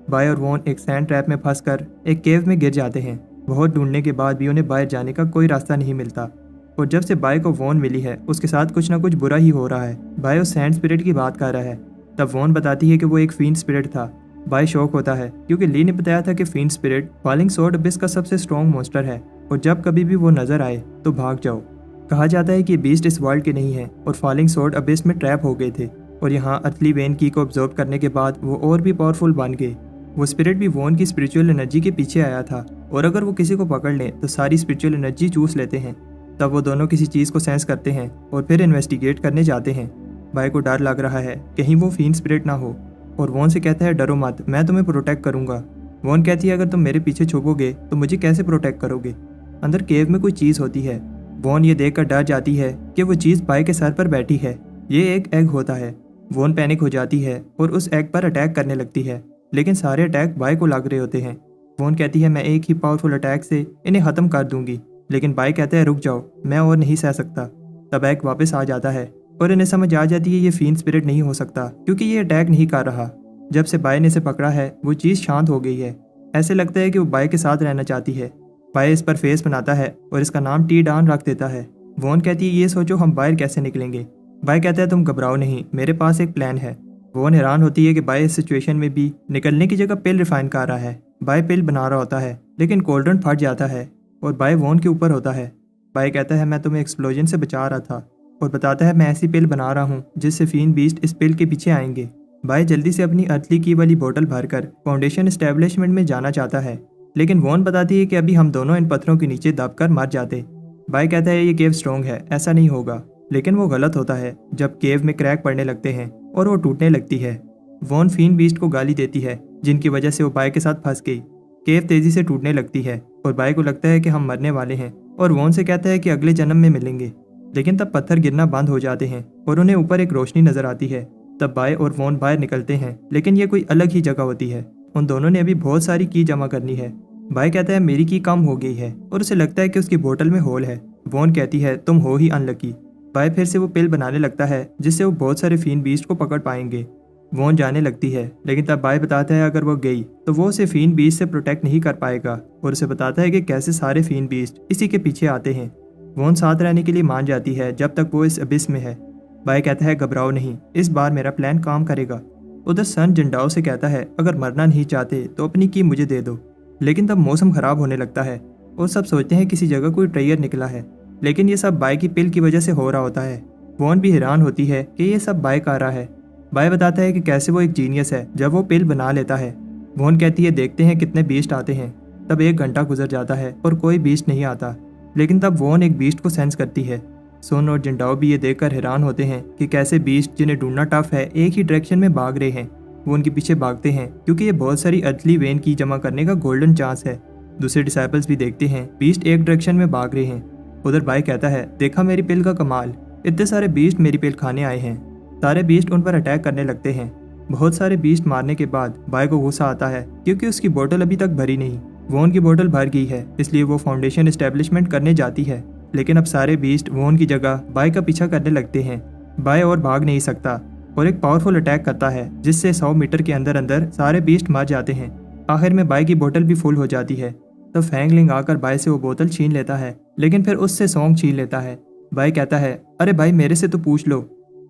[SPEAKER 1] बाय और वॉन एक सैंड ट्रैप में फंसकर एक केव में गिर जाते हैं। बहुत ढूंढने के बाद भी उन्हें बाहर जाने का कोई रास्ता नहीं मिलता और जब से बाय को वॉन मिली है उसके साथ कुछ ना कुछ बुरा ही हो रहा है। बाय उस सैंड स्पिरिट की बात कर रहा है। तब वॉन बताती है कि वो एक फीन स्पिरिट था। बाय शॉक होता है क्योंकि ली ने बताया था कि फीन स्पिरिट फॉलिंग स्वॉर्ड अबिस का सबसे स्ट्रॉन्ग मॉन्स्टर है और जब कभी भी वो नजर आए तो भाग जाओ। कहा जाता है कि बीस्ट इस वर्ल्ड के नहीं है और फॉलिंग स्वॉर्ड अबिस में ट्रैप हो गए थे और यहाँ अर्थली वेन की को ऑब्जर्व करने के बाद वो और भी पावरफुल बन गए। वो स्पिरिट भी वॉन की स्पिरिचुअल एनर्जी के पीछे आया था और अगर वो किसी को पकड़ ले तो सारी स्पिरिचुअल एनर्जी चूस लेते हैं। तब वो दोनों किसी चीज़ को सेंस करते हैं और फिर इन्वेस्टिगेट करने जाते हैं। बाय को डर लग रहा है कहीं वो फीन स्पिरिट ना हो और वॉन से कहता है डरो मत, मैं तुम्हें प्रोटेक्ट करूंगा। वॉन कहती है अगर तुम मेरे पीछे छुपोगे तो मुझे कैसे प्रोटेक्ट करोगे। अंदर केव में कोई चीज़ होती है। वॉन ये देखकर डर जाती है कि वो चीज़ बाय के सर पर बैठी है। ये एक एग होता है। वॉन पैनिक हो जाती है और उस एग पर अटैक करने लगती है, लेकिन सारे अटैक बाय को लग रहे होते हैं। वॉन कहती है मैं एक ही पावरफुल अटैक से इन्हें ख़त्म कर दूंगी, लेकिन बाय कहता है रुक जाओ, मैं और नहीं सह सकता। तब एग वापस आ जाता है और इन्हें समझ आ जाती है ये फीन स्पिरिट नहीं हो सकता क्योंकि ये अटैक नहीं कर रहा। जब से बाय ने इसे पकड़ा है वो चीज़ शांत हो गई है। ऐसे लगता है कि वो बाय के साथ रहना चाहती है। बाय इस पर फेस बनाता है और इसका नाम टी डान रख देता है। वॉन कहती है ये सोचो हम बाहर कैसे निकलेंगे। बाय कहता है तुम घबराओ नहीं, मेरे पास एक प्लान है। वॉन हैरान होती है कि बाय इस सिचुएशन में भी निकलने की जगह पिल रिफाइन कर रहा है। बाय पिल बना रहा होता है लेकिन कोल्ड्रन फट जाता है और बाय वॉन के ऊपर होता है। बाय कहता है मैं तुम्हें एक्सप्लोजन से बचा रहा था और बताता है मैं ऐसी पिल बना रहा हूँ जिससे फीन बीस्ट इस पिल के पीछे आएंगे। बाय जल्दी से अपनी अर्थली की वाली बोतल भरकर फाउंडेशन एस्टेब्लिशमेंट में जाना चाहता है, लेकिन वॉन बताती है कि अभी हम दोनों इन पत्थरों के नीचे दबकर मर जाते। बाय कहता है ये केव स्ट्रॉन्ग है, ऐसा नहीं होगा, लेकिन वो गलत होता है जब केव में क्रैक पड़ने लगते हैं और वो टूटने लगती है। वॉन फीन बीस्ट को गाली देती है जिनकी वजह से वो बाय के साथ फंस गई। केव तेजी से टूटने लगती है और बाय को लगता है कि हम मरने वाले हैं और वॉन से कहता है कि अगले जन्म में मिलेंगे, लेकिन तब पत्थर गिरना बंद हो जाते हैं और उन्हें ऊपर एक रोशनी नजर आती है। तब बाय और वॉन बाहर निकलते हैं, लेकिन ये कोई अलग ही जगह होती है। उन दोनों ने अभी बहुत सारी की जमा करनी है। बाय कहता है मेरी की कम हो गई है और उसे लगता है कि उसकी बोतल में होल है। वॉन कहती है तुम हो ही अनलकी। बाय फिर से वो पिल बनाने लगता है जिससे वो बहुत सारे फीन बीस्ट को पकड़ पाएंगे। वॉन जाने लगती है, लेकिन तब बाय बताता है अगर वो गई तो वो उसे फीन बीस्ट से प्रोटेक्ट नहीं कर पाएगा और उसे बताता है कि कैसे सारे फीन बीस्ट इसी के पीछे आते हैं। वॉन साथ रहने के लिए मान जाती है जब तक वो इस अबिस में है। बाय कहता है घबराओ नहीं, इस बार मेरा प्लान काम करेगा। उधर सन जिंडाओ से कहता है अगर मरना नहीं चाहते तो अपनी की मुझे दे दो, लेकिन तब मौसम खराब होने लगता है और सब सोचते हैं किसी जगह कोई ट्रेयर निकला है, लेकिन ये सब बाय की पिल की वजह से हो रहा होता है। वॉन भी हैरान होती है कि ये सब बाय कर रहा है। बाय बताता है कि कैसे वो एक जीनियस है जब वो पिल बना लेता है। वॉन कहती है देखते हैं कितने बीस्ट आते हैं। तब 1 घंटा गुजर जाता है और कोई बीस्ट नहीं आता, लेकिन तब वॉन एक बीस्ट को सेंस करती है। सोन और जिंडाओ भी ये देखकर हैरान होते हैं कि कैसे बीस्ट जिन्हें ढूंढना टफ है एक ही डायरेक्शन में भाग रहे हैं। वो उनके पीछे भागते हैं क्योंकि ये बहुत सारी अर्थली वेन की जमा करने का गोल्डन चांस है। दूसरे डिसाइपल्स भी देखते हैं बीस्ट एक डायरेक्शन में भाग रहे हैं। उधर बाय कहता है देखा मेरी पिल का कमाल, इतने सारे बीस्ट मेरी पिल खाने आए हैं। सारे बीस्ट उन पर अटैक करने लगते हैं। बहुत सारे बीस्ट मारने के बाद बाय को गुस्सा आता है क्योंकि उसकी बोतल अभी तक भरी नहीं। वॉन की बोतल भर गई है, इसलिए वो फाउंडेशन एस्टेब्लिशमेंट करने जाती है, लेकिन अब सारे बीस्ट वॉन की जगह बाय का पीछा करने लगते हैं। बाय और भाग नहीं सकता और एक पावरफुल अटैक करता है जिससे 100 मीटर के अंदर अंदर सारे बीस्ट मर जाते हैं। आखिर में बाय की बोतल भी फुल हो जाती है। तब फैंगलिंग आकर बाय से वो बोतल छीन लेता है, लेकिन फिर उससे सॉन्ग छीन लेता है। बाय कहता है अरे भाई मेरे से तो पूछ लो।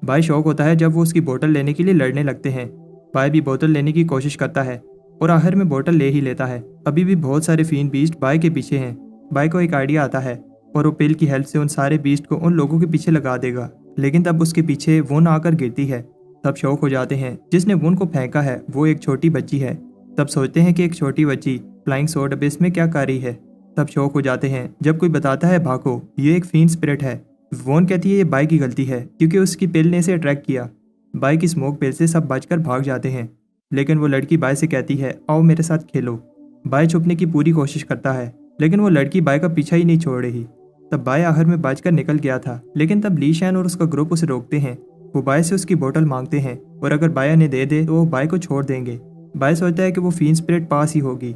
[SPEAKER 1] बाय शौक होता है जब वो उसकी बोतल लेने के लिए लड़ने लगते हैं। बाय भी बोतल लेने की कोशिश करता है और आखिर में बोतल ले ही लेता है। अभी भी बहुत सारे फीन बीस्ट बाय के पीछे हैं। बाय को एक आइडिया आता है और वो पिल की हेल्प से उन सारे बीस्ट को उन लोगों के पीछे लगा देगा, लेकिन तब उसके पीछे वुन आकर गिरती है। तब शौक हो जाते हैं जिसने वुन को फेंका है वो एक छोटी बच्ची है। तब सोचते हैं कि एक छोटी बच्ची फ्लाइंग स्वॉर्ड अबिस में क्या कर रही है। तब शौक हो जाते हैं जब कोई बताता है भागो, ये एक फीन स्पिरिट है। वोन कहती है ये बाई की गलती है क्योंकि उसकी पिल ने इसे अट्रैक्ट किया। बाई की स्मोक पिल से सब बचकर भाग जाते हैं, लेकिन वो लड़की बाई से कहती है आओ मेरे साथ खेलो। बाई छुपने की पूरी कोशिश करता है, लेकिन वो लड़की बाई का पीछा ही नहीं छोड़ रही। तब बाई आखिर में बचकर निकल गया था, लेकिन तब ली शैन और उसका ग्रुप उसे रोकते हैं। वो बाई से उसकी बोतल मांगते हैं और अगर बाई उन्हें दे दे तो वो बाई को छोड़ देंगे। बाई सोचता है कि वो फीन स्पिरिट पास ही होगी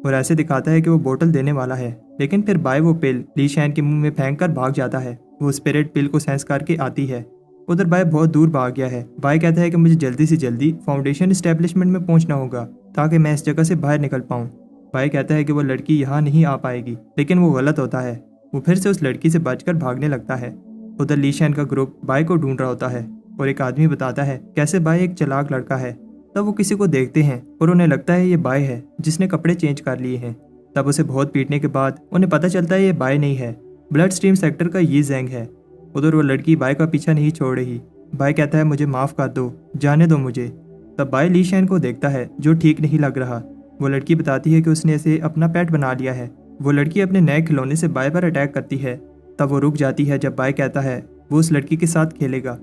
[SPEAKER 1] और ऐसे दिखाता है कि वो बोतल देने वाला है, लेकिन फिर बाई वो पिल ली शैन के मुंह में फेंक कर भाग जाता है। वो स्पिरिट पिल को सेंस करके आती है। उधर बाई बहुत दूर भाग गया है। बाई कहता है कि मुझे जल्दी से जल्दी फाउंडेशन एस्टेब्लिशमेंट में पहुंचना होगा ताकि मैं इस जगह से बाहर निकल पाऊं। बाई कहता है कि वो लड़की यहाँ नहीं आ पाएगी, लेकिन वो गलत होता है। वो फिर से उस लड़की से बचकर भागने लगता है। उधर ली शैन का ग्रुप बाई को ढूंढ रहा होता है और एक आदमी बताता है कैसे बाई एक चालाक लड़का है। तब वो किसी को देखते हैं और उन्हें लगता है ये बाई है जिसने कपड़े चेंज कर लिए हैं। तब उसे बहुत पीटने के बाद उन्हें पता चलता है ये बाई नहीं है, ब्लड स्ट्रीम सेक्टर का ये जैंग है। उधर वो लड़की बाई का पीछा नहीं छोड़ रही। बाई कहता है मुझे माफ़ कर दो, जाने दो मुझे। तब बाई ली शैन को देखता है जो ठीक नहीं लग रहा। वो लड़की बताती है कि उसने इसे अपना पेट बना लिया है। वो लड़की अपने नए खिलौने से बाई पर अटैक करती है। तब वो रुक जाती है जब बाई कहता है वो उस लड़की के साथ खेलेगा।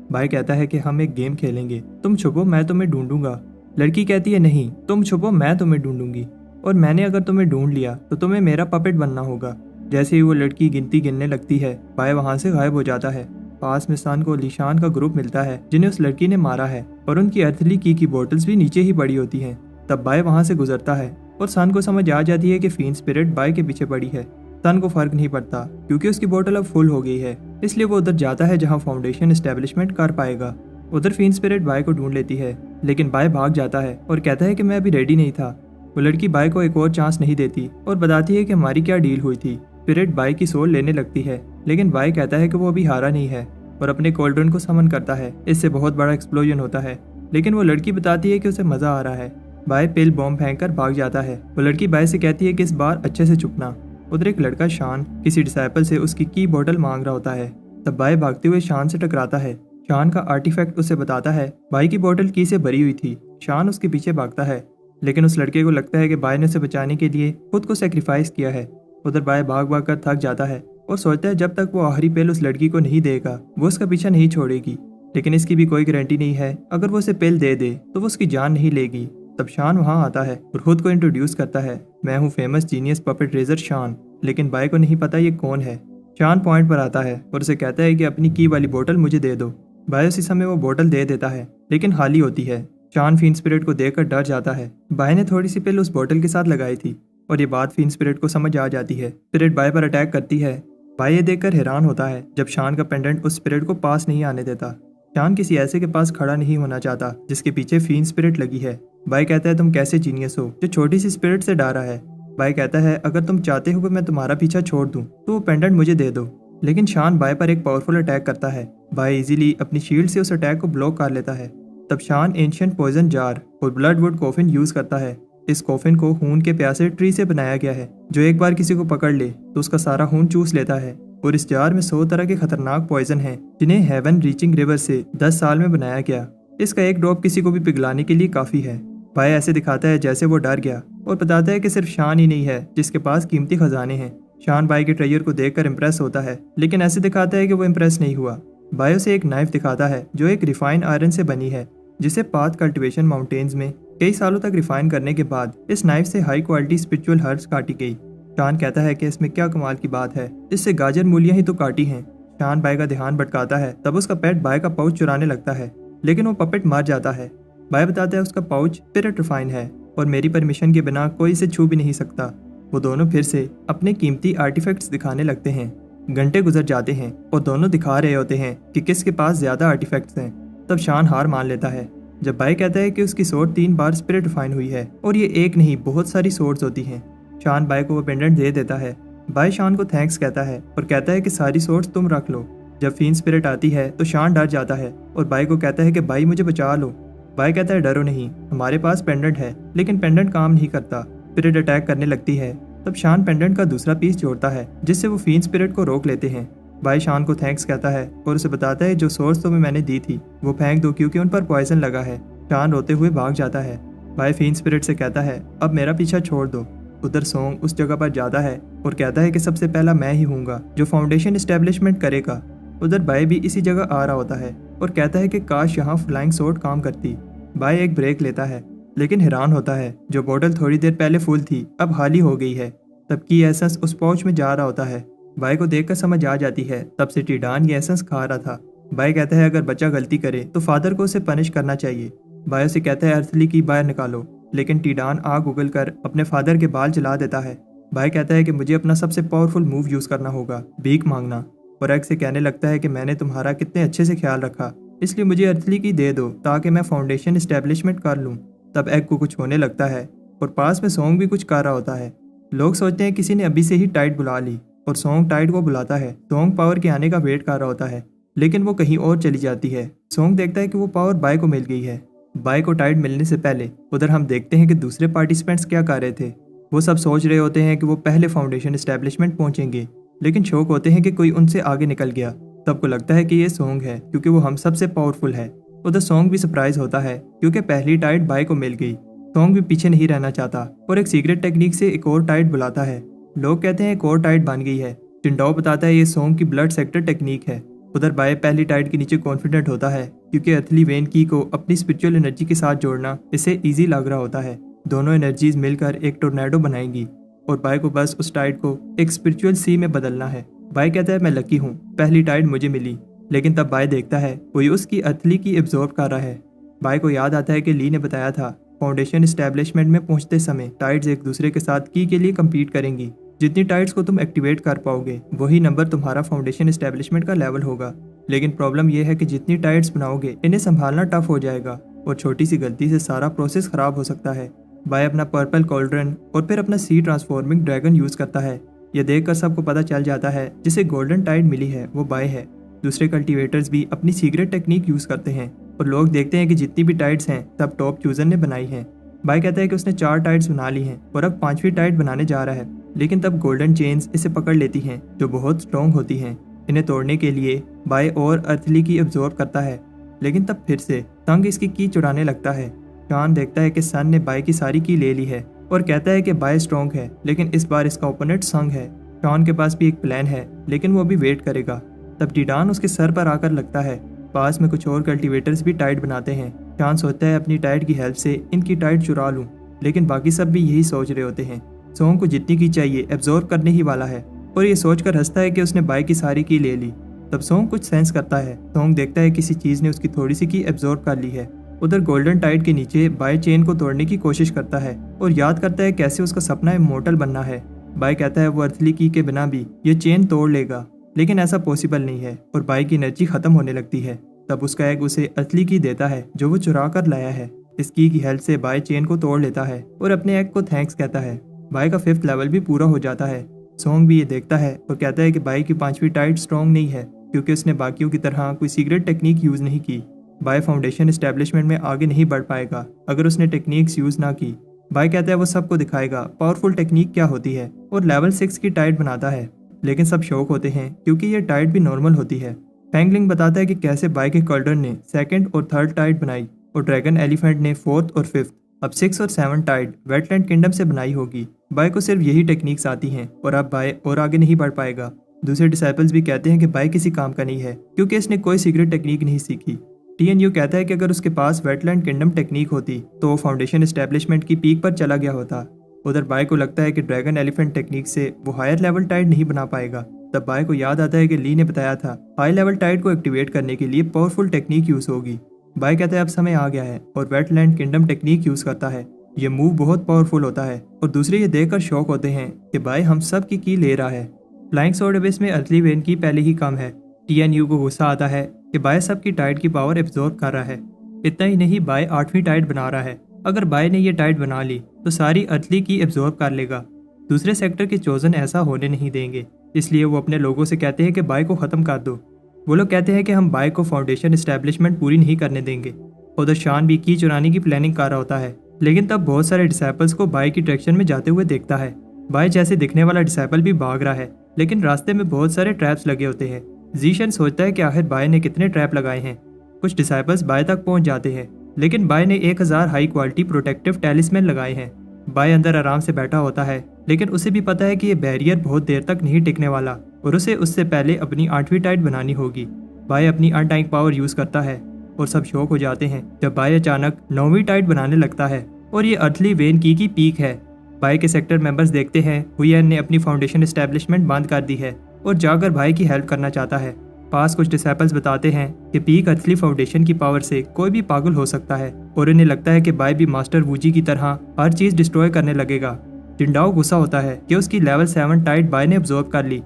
[SPEAKER 1] बाई कहता है कि हम एक गेम खेलेंगे, तुम छुपो मैं तुम्हें ढूंढूंगा। लड़की कहती है नहीं, तुम छुपो मैं तुम्हें ढूंढूंगी, और मैंने अगर तुम्हें ढूंढ लिया तो तुम्हें मेरा पपेट बनना होगा। जैसे ही वो लड़की गिनती गिनने लगती है, बाई वहां से गायब हो जाता है। पास में सान को लिशान का ग्रुप मिलता है जिन्हें उस लड़की ने मारा है, और उनकी अर्थली की बोतल्स भी नीचे ही पड़ी होती हैं। तब बाई वहां से गुजरता है और सान को समझ आ जाती है कि फीन स्पिरिट बाई के पीछे पड़ी है। सन को फर्क नहीं पड़ता क्योंकि उसकी बोतल अब फुल हो गई है, इसलिए वो उधर जाता है जहां फाउंडेशन एस्टेब्लिशमेंट कर पाएगा। उधर फीन स्पिरिट बाई को ढूंढ लेती है, लेकिन बाई भाग जाता है और कहता है कि मैं अभी रेडी नहीं था। वो लड़की बाई को एक और चांस नहीं देती और बताती है कि हमारी क्या डील हुई थी। स्पिरिट बाई की सोल लेने लगती है, लेकिन बाई कहता है कि वो अभी हारा नहीं है और अपने कोल्ड्रन को समन करता है। इससे बहुत बड़ा एक्सप्लोजन होता है, लेकिन वो लड़की बताती है कि उसे मजा आ रहा है। बाई पिल बॉम्ब फेंक कर भाग जाता है। वो लड़की बाई से कहती है कि इस बार अच्छे से छुपना। उधर एक लड़का शान किसी डिसाइपल से उसकी की बोतल मांग रहा होता है। तब बाई भागते हुए शान से टकराता है। शान का आर्टिफैक्ट उसे बताता है बाई की बोतल की से भरी हुई थी। शान उसके पीछे भागता है, लेकिन उस लड़के को लगता है कि बाई ने उसे बचाने के लिए खुद को सेक्रीफाइस किया है। उधर बाई भाग भाग कर थक जाता है और सोचता है जब तक वो आखिरी पिल उस लड़की को नहीं देगा वो उसका पीछा नहीं छोड़ेगी, लेकिन इसकी भी कोई गारंटी नहीं है। अगर वो उसे पिल दे दे तो वो उसकी जान नहीं लेगी। तब शान वहां आता है और खुद को इंट्रोड्यूस करता है, मैं हूँ फेमस जीनियस पपेट रेजर शान। लेकिन बाई को नहीं पता ये कौन है। शान पॉइंट पर आता है और उसे कहता है कि अपनी की वाली बोतल मुझे दे दो। बाई उसी समय वो बोतल दे देता है, लेकिन खाली होती है। शान फीन स्पिरिट को देखकर डर जाता है। बाई ने थोड़ी सी पिल उस बोतल के साथ लगाई थी और ये बात फीन स्पिरिट को समझ आ जाती है। स्पिरिट बाई पर अटैक करती है। बाई ये देखकर हैरान होता है जब शान का पेंडेंट उस स्पिरिट को पास नहीं आने देता। शान किसी ऐसे के पास खड़ा नहीं होना चाहता जिसके पीछे फीन स्पिरिट लगी है। बाई कहता है तुम कैसे जीनियस हो जो छोटी सी स्पिरिट से डरा है। बाई कहता है अगर तुम चाहते हो कि मैं तुम्हारा पीछा छोड़ दूं तो वो पेंडेंट मुझे दे दो, लेकिन शान बाई पर एक पावरफुल अटैक करता है। बाई इजीली अपनी शील्ड से उस अटैक को ब्लॉक कर लेता है। तब शान एंशिएंट पॉइजन जार और ब्लड वुड कॉफिन यूज करता है। इस कॉफिन को खून के प्यासे ट्री से बनाया गया है जो एक बार किसी को पकड़ ले तो उसका सारा खून चूस लेता है, और इस जार में 100 तरह के खतरनाक पॉइजन हैं जिन्हें हेवन रीचिंग रिवर से 10 साल में बनाया गया। इसका एक ड्रॉप किसी को भी पिघलाने के लिए काफी है। बाई ऐसे दिखाता है जैसे वो डर गया और बताता है कि सिर्फ शान ही नहीं है जिसके पास कीमती खजाने हैं। शान बाई के ट्रेजर को देखकर इम्प्रेस होता है, लेकिन ऐसे दिखाता है कि वो इम्प्रेस नहीं हुआ। बाई उसे एक नाइफ दिखाता है जो एक रिफाइन आयरन से बनी है, जिसे पाथ कल्टीवेशन माउंटेन्स में कई सालों तक रिफाइन करने के बाद इस नाइफ से हाई क्वालिटी स्पिरिचुअल हर्ब्स काटी गई। शान कहता है कि इसमें क्या कमाल की बात है, इससे गाजर मूलियां ही तो काटी हैं। शान बाई का ध्यान भटकाता है, तब उसका पेट बाई का पाउच चुराने लगता है, लेकिन वो पपेट मार जाता है। बाई बताता है उसका पाउच स्पिरिट रिफाइन है और मेरी परमिशन के बिना कोई इसे छू भी नहीं सकता। वो दोनों फिर से अपने कीमती आर्टिफैक्ट्स दिखाने लगते हैं। घंटे गुजर जाते हैं और दोनों दिखा रहे होते हैं कि किसके पास ज्यादा आर्टिफैक्ट्स हैं। तब शान हार मान लेता है जब बाई कहता है कि उसकी सोर्ड 3 बार स्पिरिट रिफाइन हुई है और ये एक नहीं बहुत सारी सोर्ड्स होती हैं। शान बाई को वो पेंडेंट दे देता है। बाई शान को थैंक्स कहता है और कहता है कि सारी सोर्ड्स तुम रख लो। जब फीन स्पिरिट आती है तो शान डर जाता है और बाई को कहता है कि बाई मुझे बचा लो। बाई कहता है डरो नहीं, हमारे पास पेंडेंट है, लेकिन पेंडेंट काम नहीं करता। स्पिरिट अटैक करने लगती है। तब शान पेंडेंट का दूसरा पीस जोड़ता है जिससे वो फीन स्पिरिट को रोक लेते हैं। बाई शान को थैंक्स कहता है और उसे बताता है जो सोर्स तुम्हें मैंने दी थी वो फेंक दो क्योंकि उन पर पॉइजन लगा है। शान रोते हुए भाग जाता है। बाई फीन स्पिरिट से कहता है अब मेरा पीछा छोड़ दो। उधर सोंग उस जगह पर जाता है और कहता है कि सबसे पहला मैं ही हूँगा जो फाउंडेशन इस्टेब्लिशमेंट करेगा। उधर बाय भी इसी जगह आ रहा होता है और कहता है कि काश यहाँ फ्लाइंग सोर्ड काम करती। बाय एक ब्रेक लेता है लेकिन हैरान होता है जो बोतल थोड़ी देर पहले फुल थी अब खाली हो गई है। तब की एसेंस उस पाउच में जा रहा होता है। बाय को देखकर समझ आ जाती है तब से टीडान ये एसेंस खा रहा था। बाय कहता है अगर बच्चा गलती करे तो फादर को उसे पनिश करना चाहिए। बाय उसे कहता है अर्थली की बाहर निकालो, लेकिन टीडान आग उगल कर अपने फादर के बाल जला देता है। बाय कहता है कि मुझे अपना सबसे पावरफुल मूव यूज करना होगा, भीख मांगना, और एग से कहने लगता है कि मैंने तुम्हारा कितने अच्छे से ख्याल रखा, इसलिए मुझे अर्थली की दे दो ताकि मैं फाउंडेशन इस्टेब्लिशमेंट कर लूँ। तब एग को कुछ होने लगता है और पास में सोंग भी कुछ कर रहा होता है। लोग सोचते हैं किसी ने अभी से ही टाइड बुला ली और सोंग टाइड को बुलाता है। सोंग पावर के आने का वेट कर रहा होता है लेकिन वो कहीं और चली जाती है। सोंग देखता है कि वो पावर बाय को मिल गई है। बाय को टाइड मिलने से पहले उधर हम देखते हैं कि दूसरे पार्टिसिपेंट्स क्या कर रहे थे। वो सब सोच रहे होते हैं कि वो पहले फाउंडेशन एस्टेब्लिशमेंट पहुंचेंगे, लेकिन शौक होते हैं कि कोई उनसे आगे निकल गया। तब को लगता है कि ये सोंग है क्योंकि वो हम सबसे पावरफुल है। उधर सोंग भी सरप्राइज होता है क्योंकि पहली टाइड बाय को मिल गई। सोंग भी पीछे नहीं रहना चाहता और एक सीक्रेट टेक्निक से एक और टाइड बुलाता है। लोग कहते हैं एक और टाइड बन गई है। चिंडाओ बताता है ये सोंग की ब्लड सेक्टर टेक्निक है। उधर बाय पहली टाइड के नीचे कॉन्फिडेंट होता है क्योंकि अर्थली वेन की को अपनी स्पिरिचुअल एनर्जी के साथ जोड़ना इसे ईजी लग रहा होता है। दोनों एनर्जीज मिलकर एक टोर्नेडो बनाएंगी और बाय को बस उस टाइड को एक स्पिरिचुअल सी में बदलना है। बाय कहता है मैं लकी हूँ, पहली टाइड मुझे मिली। लेकिन तब बाय देखता है कोई उसकी अर्थली की एब्जॉर्ब कर रहा है। बाय को याद आता है कि ली ने बताया था फाउंडेशन एस्टेब्लिशमेंट में पहुंचते समय टाइड्स एक दूसरे के साथ की के लिए कम्पीट करेंगी। जितनी टाइड्स को तुम एक्टिवेट कर पाओगे वही नंबर तुम्हारा फाउंडेशन एस्टेब्लिशमेंट का लेवल होगा। लेकिन प्रॉब्लम यह है कि जितनी टाइड्स बनाओगे इन्हें संभालना टफ हो जाएगा और छोटी सी गलती से सारा प्रोसेस खराब हो सकता है। बाय अपना पर्पल कॉल्ड्रन और फिर अपना सी ट्रांसफॉर्मिंग ड्रैगन यूज करता है। यह देखकर सबको पता चल जाता है जिसे गोल्डन टाइड मिली है वो बाय है। दूसरे कल्टीवेटर्स भी अपनी सीक्रेट टेक्निक यूज करते हैं और लोग देखते हैं कि जितनी भी टाइड्स हैं सब टॉप चूजर ने बनाई हैं। बाय कहता है कि उसने 4 टाइड्स बना ली हैं और अब 5वीं टाइड बनाने जा रहा है। लेकिन तब गोल्डन चेन्स इसे पकड़ लेती हैं जो बहुत स्ट्रॉन्ग होती हैं। इन्हें तोड़ने के लिए बाय और अर्थली की एब्जॉर्ब करता है, लेकिन तब फिर से संग इसकी की चुराने लगता है। शॉन देखता है कि सन ने बाय की सारी की ले ली है और कहता है कि बाय स्ट्रॉन्ग है, लेकिन इस बार इसका ओपोनेंट संग है। शॉन के पास भी एक प्लान है लेकिन वो अभी वेट करेगा। तब टीडान उसके सर पर आकर लगता है। पास में कुछ और कल्टीवेटर्स भी टाइड बनाते हैं। शॉन सोचता है अपनी टाइड की हेल्प से इनकी टाइड चुरा लूं, लेकिन बाकी सब भी यही सोच रहे होते हैं। सोंग को जितनी की चाहिए एब्जॉर्ब करने ही वाला है और ये सोचकर हंसता है कि उसने बाय की सारी की ले ली। तब सोंग कुछ सेंस करता है। सोंग देखता है किसी चीज ने उसकी थोड़ी सी की एब्जॉर्ब कर ली है। उधर गोल्डन टाइड के नीचे बाय चेन को तोड़ने की कोशिश करता है और याद करता है कैसे उसका सपना इमोर्टल बनना है। बाय कहता है वो अर्थली की के बिना भी ये चेन तोड़ लेगा, लेकिन ऐसा पॉसिबल नहीं है और बाय की एनर्जी खत्म होने लगती है। तब उसका एग उसे अर्थली की देता है जो वो चुरा कर लाया है। इस की हेल्प से बाय चेन को तोड़ लेता है और अपने एग को थैंक्स कहता है। बाय का 5th लेवल भी पूरा हो जाता है। सोंग भी ये देखता है और कहता है कि बाय की 5वीं टाइड स्ट्रॉन्ग नहीं है क्योंकि उसने बाकियों की तरह कोई सीक्रेट टेक्निक यूज नहीं की। बाय फाउंडेशन एस्टेब्लिशमेंट में आगे नहीं बढ़ पाएगा अगर उसने टेक्निक्स यूज ना की। बाय कहता है वो सबको दिखाएगा पावरफुल टेक्निक क्या होती है और लेवल 6 की टाइड बनाता है। लेकिन सब शौक होते हैं क्योंकि ये टाइड भी नॉर्मल होती है। फैंगलिंग बताता है कि कैसे बाय के कॉल्डर ने 2nd और 3rd टाइड बनाई और ड्रैगन एलिफेंट ने 4th और 5th। अब 6 और 7 टाइड वेटलैंड किंगडम से बनाई होगी। बाय को सिर्फ यही टेक्निक्स आती हैं और अब बाय और आगे नहीं बढ़ पाएगा। दूसरे डिसाइपल्स भी कहते हैं कि बाय किसी काम का नहीं है क्योंकि इसने कोई सीक्रेट टेक्निक नहीं सीखी। TNU कहता है कि अगर उसके पास वेटलैंड किंगडम टेक्निक होती तो वो फाउंडेशन एस्टेब्लिशमेंट की पीक पर चला गया होता। उधर बाय को लगता है कि ड्रैगन एलिफेंट टेक्निक से वो हायर लेवल टाइड नहीं बना पाएगा। तब बाय को याद आता है कि ली ने बताया था हाई लेवल टाइड को एक्टिवेट करने के लिए पावरफुल टेक्निक यूज होगी। बाय कहता है अब समय आ गया है और वेटलैंड किंगडम टेक्निक यूज करता है। ये मूव बहुत पावरफुल होता है और दूसरे ये देखकर शॉक होते हैं कि बाय हम सब की ले रहा है। फ्लाइंग स्वॉर्ड एबिस में अर्थली वेन की पहले ही कम है। TNU को गुस्सा आता है कि बाय सब की टाइड की पावर एब्जॉर्ब कर रहा है। इतना ही नहीं, बाय 8वीं टाइड बना रहा है। अगर बाय ने ये टाइड बना ली तो सारी अर्थली की एब्जॉर्ब कर लेगा। दूसरे सेक्टर के चोजन ऐसा होने नहीं देंगे, इसलिए वो अपने लोगों से कहते हैं कि बाय को खत्म कर दो। वो लोग कहते हैं कि हम बाय को फाउंडेशन एस्टेब्लिशमेंट पूरी नहीं करने देंगे। उधर शान भी की चुराने की प्लानिंग कर रहा होता है, लेकिन तब बहुत सारे डिसाइपल्स को बाय की डायरेक्शन में जाते हुए देखता है। बाय जैसे दिखने वाला डिसाइपल भी भाग रहा है, लेकिन रास्ते में बहुत सारे ट्रैप्स लगे होते हैं। जीशन सोचता है कि आखिर बाय ने कितने ट्रैप लगाए हैं। कुछ डिसाइपल्स बाय तक पहुंच जाते हैं, लेकिन बाय ने 1000 हाई क्वालिटी प्रोटेक्टिव टैलिस्मैन लगाए हैं। बाय अंदर आराम से बैठा होता है लेकिन उसे भी पता है कि ये बैरियर बहुत देर तक नहीं टिकने वाला और उसे उससे पहले अपनी 8वीं टाइड बनानी होगी। बाय अपनी अनटाइंग पावर यूज करता है और सब शॉक हो जाते हैं जब बाय अचानक 9वीं टाइड बनाने लगता है और ये अर्थली वेन की पीक है। बाय के सेक्टर मेंबर्स देखते हैं हुयन ने अपनी फाउंडेशन एस्टेब्लिशमेंट बंद कर दी है और जाकर भाई की हेल्प करना चाहता है। पास कुछ डिसेबल्स बताते हैं कि पीक अर्थली फाउंडेशन की पावर से कोई भी पागल हो सकता है और इन्हें लगता है कि बाय भी मास्टर वूजी की तरह हर चीज डिस्ट्रॉय करने लगेगा। जिंडाओ गुस्सा होता है कि उसकी लेवल 7 टाइड बाय ने ऑब्जॉर्व कर ली।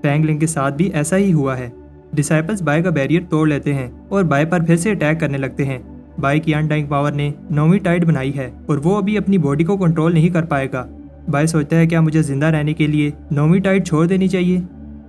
[SPEAKER 1] फैंगलिंग के साथ भी ऐसा ही हुआ है। डिसाइपल्स बाय का बैरियर तोड़ लेते हैं और बाय पर फिर से अटैक करने लगते हैं। बाय की अनटाइंग पावर ने 9वीं टाइड बनाई है और वो अभी अपनी बॉडी को कंट्रोल नहीं कर पाएगा। बाय सोचता है क्या मुझे जिंदा रहने के लिए 9वीं टाइड छोड़ देनी चाहिए।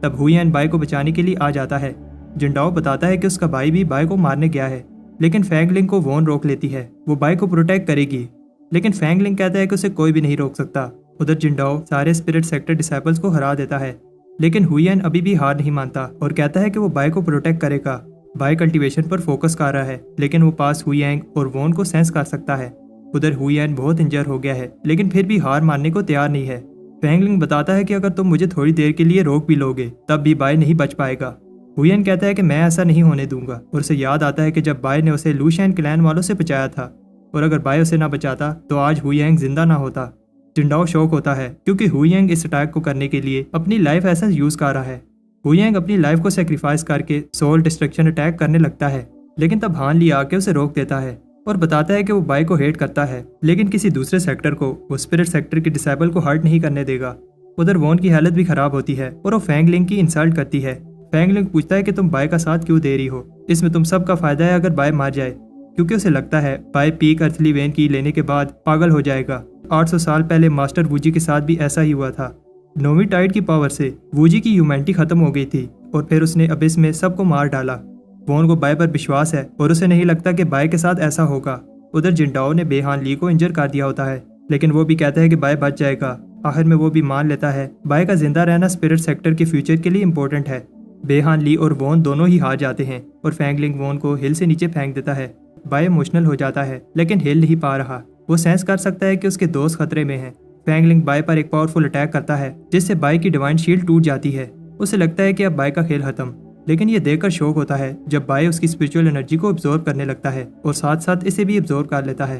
[SPEAKER 1] तब हुयन बाय को बचाने के लिए आ जाता है। जिंडाओ बताता है कि उसका भाई भी बाय को मारने गया है, लेकिन फैंगलिंग को वॉन रोक लेती है। वो बाय को प्रोटेक्ट करेगी, लेकिन फैंगलिंग कहता है कि उसे कोई भी नहीं रोक सकता। उधर जिंडाओ सारे स्पिरिट सेक्टर डिसाइपल्स को हरा देता है, लेकिन हुयन अभी भी हार नहीं मानता और कहता है कि वो बाय को प्रोटेक्ट करेगा। बाय कल्टीवेशन पर फोकस कर रहा है, लेकिन वो पास हुयैंग और वॉन को सेंस कर सकता है। उधर हुयन बहुत इंजर हो गया है, लेकिन फिर भी हार मानने को तैयार नहीं है। फैंगलिंग बताता है कि अगर तुम मुझे थोड़ी देर के लिए रोक भी लोगे तब भी बाय नहीं बच पाएगा। हुयन कहता है कि मैं ऐसा नहीं होने दूंगा और उसे याद आता है कि जब बाय ने उसे लूशैन क्लैन वालों से बचाया था और अगर बाय उसे ना बचाता तो आज हुयैंग जिंदा ना होता। जिंडाओ शौक होता है क्योंकि हुयैंग इस अटैक को करने के लिए अपनी लाइफ एसेंस यूज कर रहा है। हुयैंग अपनी लाइफ को सेक्रीफाइस करके सोल डिस्ट्रक्शन अटैक करने लगता है, लेकिन तब हान ली आके उसे रोक देता है और बताता है कि वो बाय को हेट करता है, लेकिन किसी दूसरे सेक्टर को, वो स्पिरिट सेक्टर के डिसेबल को हर्ट नहीं करने देगा। उधर वॉन की हालत भी खराब होती है और वो फैंगलिंग की इंसल्ट करती है। फैंगलिंग पूछता है कि तुम बाय का साथ क्यों दे रही हो, इसमें तुम सबका फायदा है अगर बाय मार जाए, क्योंकि उसे लगता है बाय पीक अर्थली वेन की लेने के बाद पागल हो जाएगा। 800 साल पहले मास्टर वूजी के साथ भी ऐसा ही हुआ था। 9वीं टाइड की पावर से वूजी की ह्यूमैनिटी खत्म हो गई थी और फिर उसने अबिस में सबको मार डाला। वॉन को बाय पर विश्वास है और उसे नहीं लगता कि बाय के साथ ऐसा होगा। उधर जिंडाओ ने बेहान ली को इंजर कर दिया होता है, लेकिन वो भी कहता है कि बाय बच जाएगा। आखिर में वो भी मान लेता है बाय का जिंदा रहना स्पिरिट सेक्टर के फ्यूचर के लिए इम्पोर्टेंट है। बेहान ली और वॉन दोनों ही हार जाते हैं और फैंगलिंग वॉन को हिल से नीचे फेंक देता है। बाय इमोशनल हो जाता है, लेकिन हिल नहीं पा रहा। वो सेंस कर सकता है कि उसके दोस्त खतरे में हैं। फैंगलिंग बाय पर एक पावरफुल अटैक करता है, जिससे बाय की डिवाइन शील्ड टूट जाती है। उसे लगता है कि अब बाय का खेल खत्म, लेकिन ये देखकर शौक होता है जब बाय उसकी स्पिरिचुअल एनर्जी को अब्जॉर्ब करने लगता है और साथ साथ इसे भी अब्जॉर्ब कर लेता है।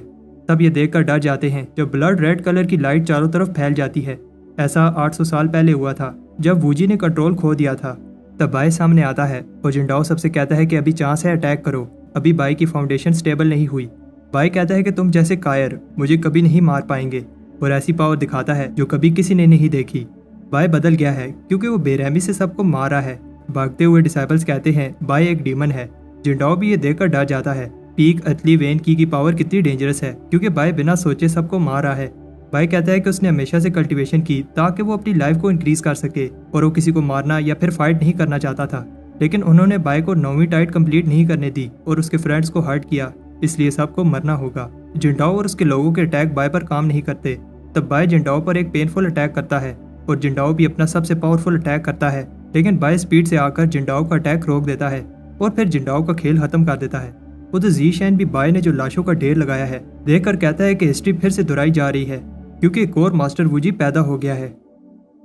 [SPEAKER 1] तब ये देखकर डर जाते हैं जब ब्लड रेड कलर की लाइट चारों तरफ फैल जाती है। ऐसा 800 साल पहले हुआ था जब वूजी ने कंट्रोल खो दिया था। तब बाय सामने आता है और जिंडाओ सबसे कहता है कि अभी चांस है, अटैक करो, अभी बाय की फाउंडेशन स्टेबल नहीं हुई। बाय कहता है कि तुम जैसे कायर मुझे कभी नहीं मार पाएंगे और ऐसी पावर दिखाता है जो कभी किसी ने नहीं देखी। बाय बदल गया है क्योंकि वो बेरहमी से सबको मार रहा है। भागते हुए डिसाइपल्स कहते हैं बाय एक डीमन है। जिंडाओ भी ये देखकर डर जाता है। पीक अर्थली वेन की पावर कितनी डेंजरस है क्योंकि बाय बिना सोचे सबको मार रहा है। बाय कहता है कि उसने हमेशा से कल्टीवेशन की ताकि वो अपनी लाइफ को इंक्रीज कर सके और वो किसी को मारना या फिर फाइट नहीं करना चाहता था, लेकिन उन्होंने बाय को 9वीं टाइड कंप्लीट नहीं करने दी और उसके फ्रेंड्स को हर्ट किया, इसलिए सबको मरना होगा। जिंडाओ और उसके लोगों के अटैक बाय पर काम नहीं करते। तब बाय जिंडाओ पर एक पेनफुल अटैक करता है और जिंडाओ भी अपना सबसे पावरफुल अटैक करता है, लेकिन बाय स्पीड से आकर जिंडाओ का अटैक रोक देता है और फिर जिंडाओ का खेल खत्म कर देता है। उधर ज़ीशैन भी बाय ने जो लाशों का ढेर लगाया है देखकर कहता है कि हिस्ट्री फिर से दोहराई जा रही है क्योंकि एक और मास्टर वूजी पैदा हो गया है।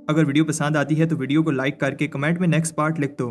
[SPEAKER 1] अगर वीडियो पसंद आती है तो वीडियो को लाइक करके कमेंट में नेक्स्ट पार्ट लिख दो।